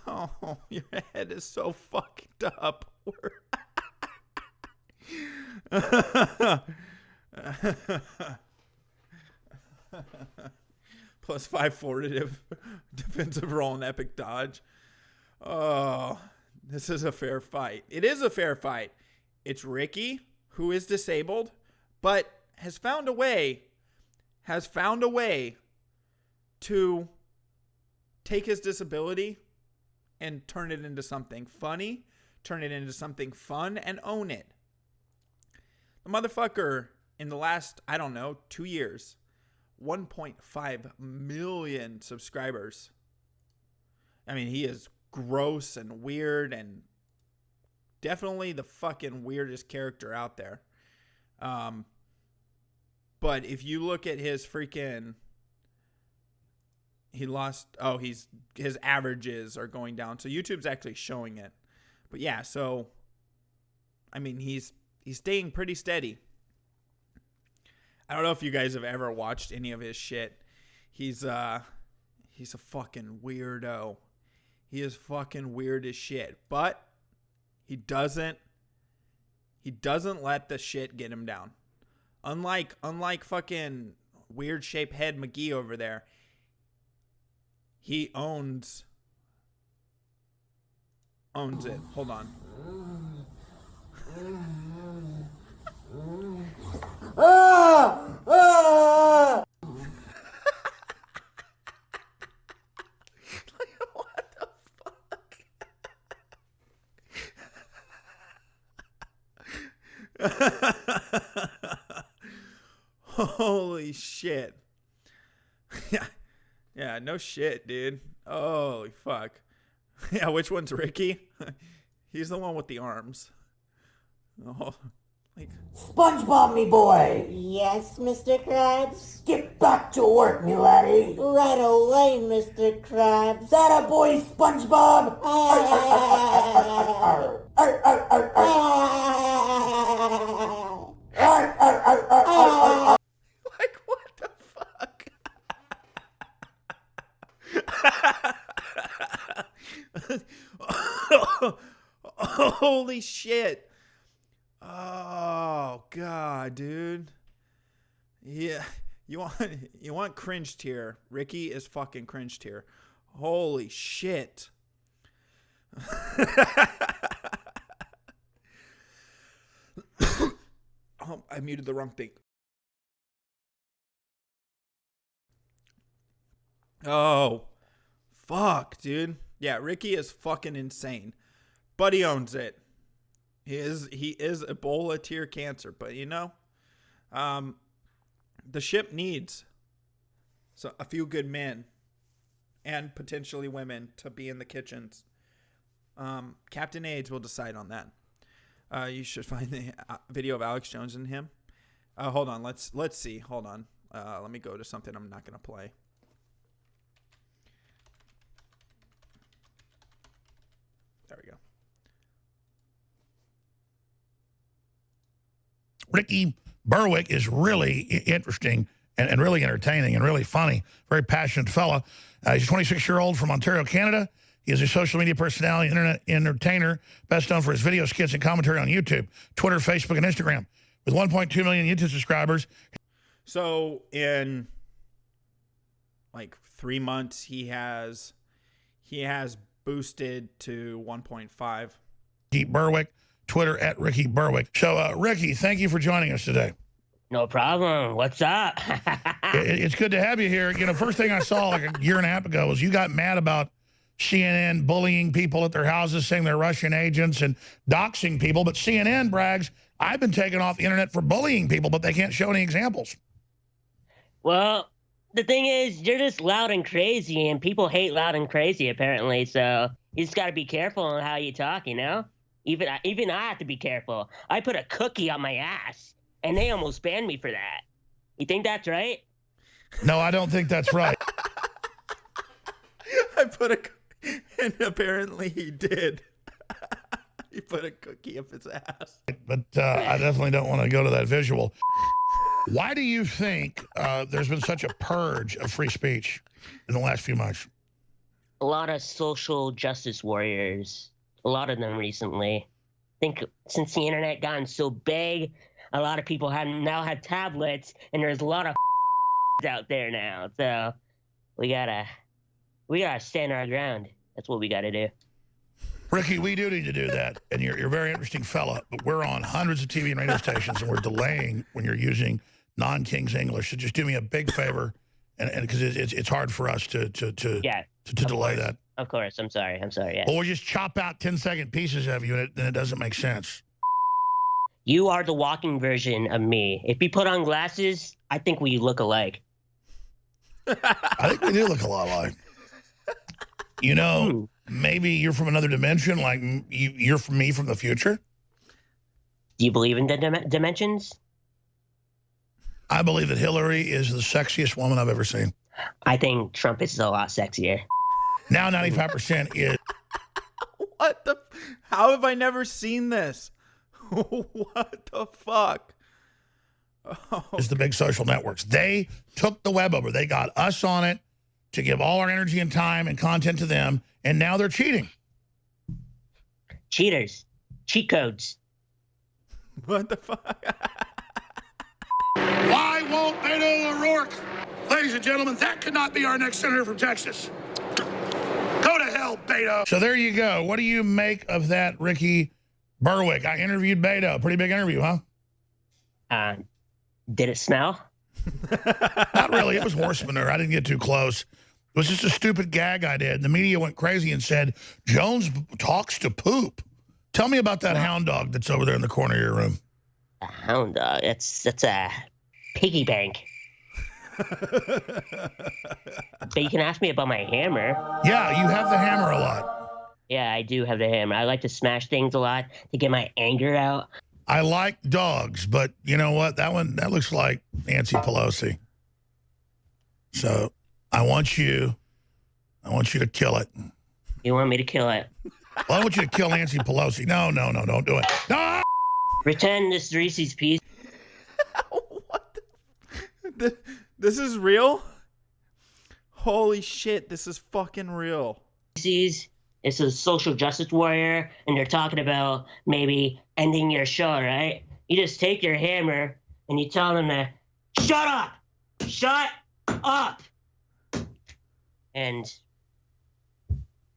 Oh, your head is so fucked up. +5 forward defensive roll and epic dodge. Oh, this is a fair fight. It is a fair fight. It's Ricky, who is disabled, but has found a way to take his disability and turn it into something funny, turn it into something fun, and own it. The motherfucker, in the last, 2 years, 1.5 million subscribers. I mean, he is gross and weird and definitely the fucking weirdest character out there. But if you look at his freaking, his averages are going down. So YouTube's actually showing it. But yeah, so I mean, he's staying pretty steady. I don't know if you guys have ever watched any of his shit. He's a fucking weirdo. He is fucking weird as shit. But he doesn't let the shit get him down. Unlike fucking weird shaped head McGee over there, he owns it. Hold on. Holy shit. Yeah, no shit, dude. Holy fuck. Yeah, which one's Ricky? He's the one with the arms. Oh, SpongeBob, me boy! Yes, Mr. Krabs? Get back to work, me laddie! Right away, Mr. Krabs! That a boy, SpongeBob! Like, what the fuck? Holy shit. Oh God, dude. Yeah, you want cringe tier. Ricky is fucking cringe tier. Holy shit. Oh, I muted the wrong thing. Oh, fuck, dude. Yeah, Ricky is fucking insane, but he owns it. He is Ebola tier cancer, but the ship needs a few good men and potentially women to be in the kitchens. Captain AIDS will decide on that. You should find the video of Alex Jones and him. Hold on, let's see. Hold on. Let me go to something I'm not gonna play. There we go. Ricky Berwick is really interesting and really entertaining and really funny. Very passionate fella. He's a 26-year-old from Ontario, Canada. He is a social media personality, internet entertainer, best known for his video skits and commentary on YouTube, Twitter, Facebook, and Instagram. With 1.2 million YouTube subscribers. So in like 3 months, he has boosted to 1.5. Ricky Berwick, Twitter at Ricky Berwick. So, Ricky, thank you for joining us today. No problem. What's up? It's good to have you here. You know, first thing I saw like a year and a half ago was you got mad about CNN bullying people at their houses, saying they're Russian agents and doxing people. But CNN brags, I've been taken off the internet for bullying people, but they can't show any examples. Well, the thing is, you're just loud and crazy, and people hate loud and crazy, apparently. So you just got to be careful on how you talk, you know? Even I have to be careful. I put a cookie on my ass, and they almost banned me for that. You think that's right? No, I don't think that's right. And apparently he did. He put a cookie up his ass. But I definitely don't want to go to that visual. Why do you think there's been such a purge of free speech in the last few months? A lot of social justice warriors, a lot of them recently. I think since the internet gotten so big, a lot of people now have tablets, and there's a lot of out there now. So we gotta stand our ground. That's what we gotta do. Ricky, we do need to do that, and you're a very interesting fella, but we're on hundreds of TV and radio stations, and we're delaying when you're using non-King's English. So just do me a big favor, and because it's hard for us to delay that. Of course, I'm sorry. Yeah. Or we just chop out 10-second pieces of you, and it doesn't make sense. You are the walking version of me. If we put on glasses, I think we look alike. I think we do look a lot alike. You know, maybe you're from another dimension, like you're from me from the future. Do you believe in the dimensions? I believe that Hillary is the sexiest woman I've ever seen. I think Trump is a lot sexier. Now 95% is. What the? How have I never seen this? What the fuck? Is the big social networks. They took the web over. They got us on it to give all our energy and time and content to them, and now they're cheating. Cheaters. Cheat codes. What the fuck? Why won't Beto O'Rourke? Ladies and gentlemen, that could not be our next senator from Texas. Go to hell, Beto. So there you go. What do you make of that, Ricky Berwick? I interviewed Beto. Pretty big interview, huh? Did it smell? Not really. It was horse manure. I didn't get too close. It was just a stupid gag I did. The media went crazy and said, Jones talks to poop. Tell me about that hound dog that's over there in the corner of your room. A hound dog? That's a piggy bank. But you can ask me about my hammer. Yeah, you have the hammer a lot. Yeah, I do have the hammer. I like to smash things a lot to get my anger out. I like dogs, but you know what? That looks like Nancy Pelosi. So I want you to kill it. You want me to kill it? Well, I want you to kill Nancy Pelosi. No, don't do it. No! Pretend this Reese's piece. What? This is real? Holy shit, this is fucking real. It's a social justice warrior, and they're talking about maybe ending your show, right? You just take your hammer and you tell them to shut up, and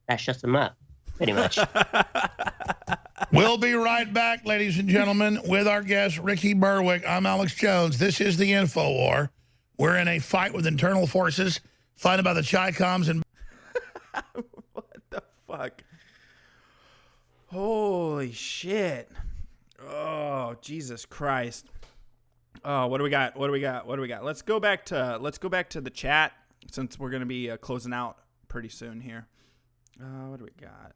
that shuts them up, pretty much. We'll be right back, ladies and gentlemen, with our guest, Ricky Berwick. I'm Alex Jones. This is the InfoWar. We're in a fight with internal forces, fighting by the Chi-Coms and... What the fuck? Holy shit. Oh, Jesus Christ. Oh, what do we got? Let's go back to the chat, since we're going to be closing out pretty soon here. What do we got?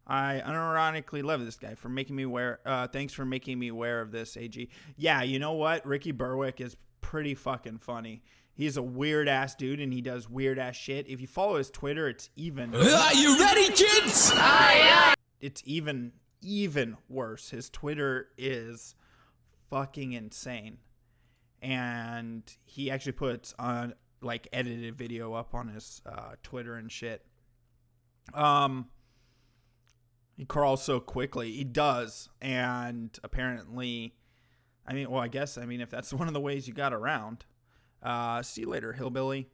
I unironically love this guy for making me aware. Thanks for making me aware of this, AG. Yeah, you know what? Ricky Berwick is pretty fucking funny. He's a weird ass dude and he does weird ass shit. If you follow his Twitter, it's even. Are you ready, kids? It's even worse. His Twitter is fucking insane. And he actually puts on like edited video up on his Twitter and shit. He crawls so quickly. He does. And apparently, I guess if that's one of the ways you got around. See you later, hillbilly.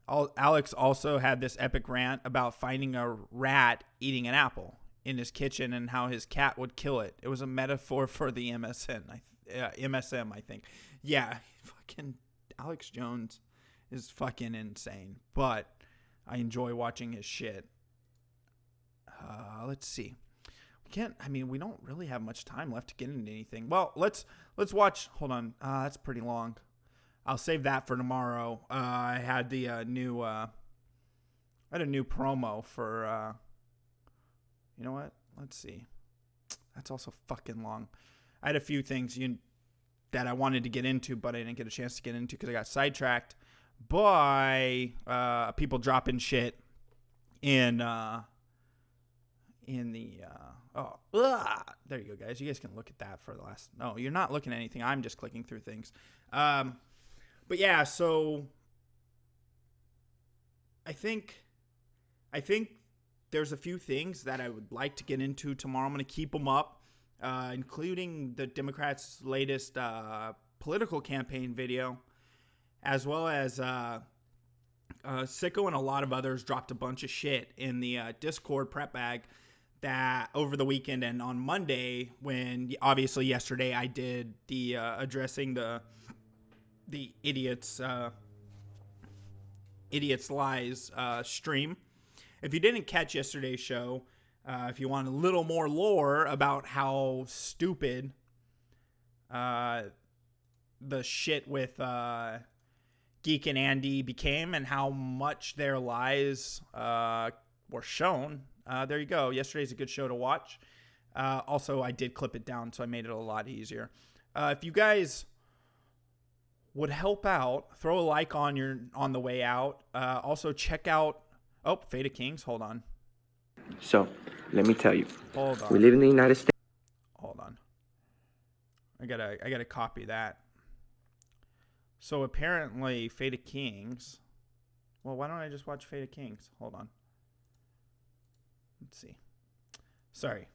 Alex also had this epic rant about finding a rat eating an apple in his kitchen and how his cat would kill it. It was a metaphor for the MSM, I think. Yeah, fucking Alex Jones is fucking insane, but I enjoy watching his shit. Let's see. We don't really have much time left to get into anything. Well, let's watch. Hold on. That's pretty long. I'll save that for tomorrow. I had the new promo for. You know what? Let's see. That's also fucking long. I had a few things that I wanted to get into, but I didn't get a chance to get into because I got sidetracked by people dropping shit in the. There you go, guys. You guys can look at that for the last. No, you're not looking at anything. I'm just clicking through things. But yeah, so I think there's a few things that I would like to get into tomorrow. I'm going to keep them up, including the Democrats' latest political campaign video, as well as Sicko and a lot of others dropped a bunch of shit in the Discord prep bag that over the weekend and on Monday, when obviously yesterday I did the addressing the idiots lies stream. If you didn't catch yesterday's show, if you want a little more lore about how stupid the shit with Geek and Andy became and how much their lies were shown, there you go. Yesterday's a good show to watch. Also, I did clip it down, so I made it a lot easier. If you guys would help out, throw a like on the way out. Also, check out Fate of Kings. Hold on. So, let me tell you. Hold on. We live in the United States. Hold on. I gotta copy that. So apparently, Fate of Kings. Well, why don't I just watch Fate of Kings? Hold on. Let's see. Sorry.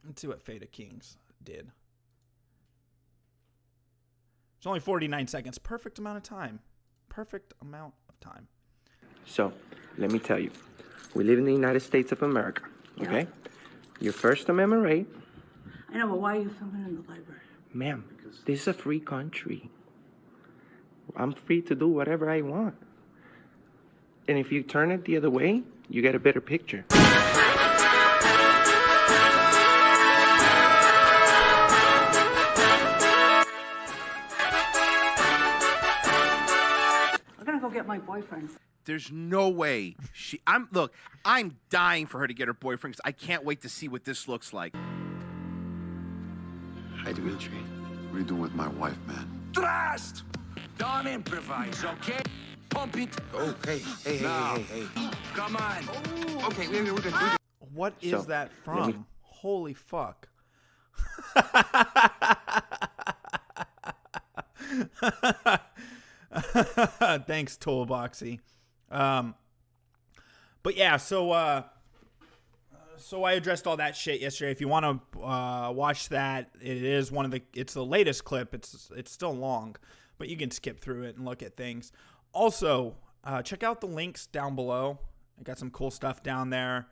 Let's see what Fate of Kings did. It's only 49 seconds. Perfect amount of time. So, let me tell you. We live in the United States of America, okay? Yeah. Your First Amendment right. I know, but why are you filming in the library? Ma'am, this is a free country. I'm free to do whatever I want. And if you turn it the other way, you get a better picture. Get my boyfriend. There's no way I'm dying for her to get her boyfriend because I can't wait to see what this looks like. Hi, Dimitri. What are you doing with my wife, man? Trust! Don't improvise, okay? Pump it. Oh, hey. Come on. Oh. Okay, we're gonna. What is that from? Holy fuck. Thanks, Toolboxy. But yeah, so I addressed all that shit yesterday. If you want to watch that, it's the latest clip. It's still long, but you can skip through it and look at things. Also, check out the links down below. I got some cool stuff down there.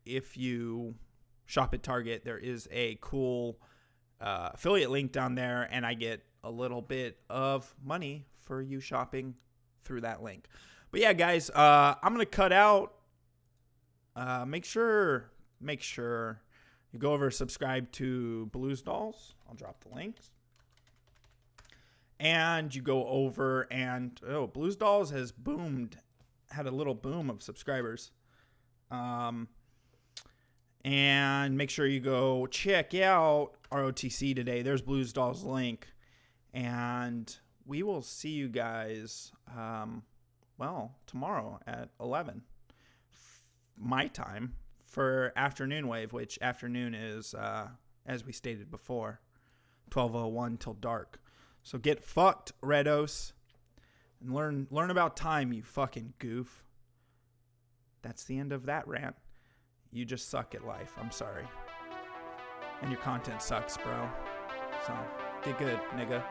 If you shop at Target, there is a cool affiliate link down there, and I get a little bit of money for you shopping through that link. But yeah, guys, I'm going to cut out. Make sure you go over, subscribe to Blues Dolls. I'll drop the links. And you go over and, Blues Dolls has had a little boom of subscribers. And make sure you go check out ROTC today. There's Blues Dolls link. And we will see you guys, tomorrow at 11 my time for AfterNoonWave, which afternoon is, as we stated before, 12:01 till dark. So get fucked, Redos, and learn about time, you fucking goof. That's the end of that rant. You just suck at life. I'm sorry. And your content sucks, bro. So get good, nigga.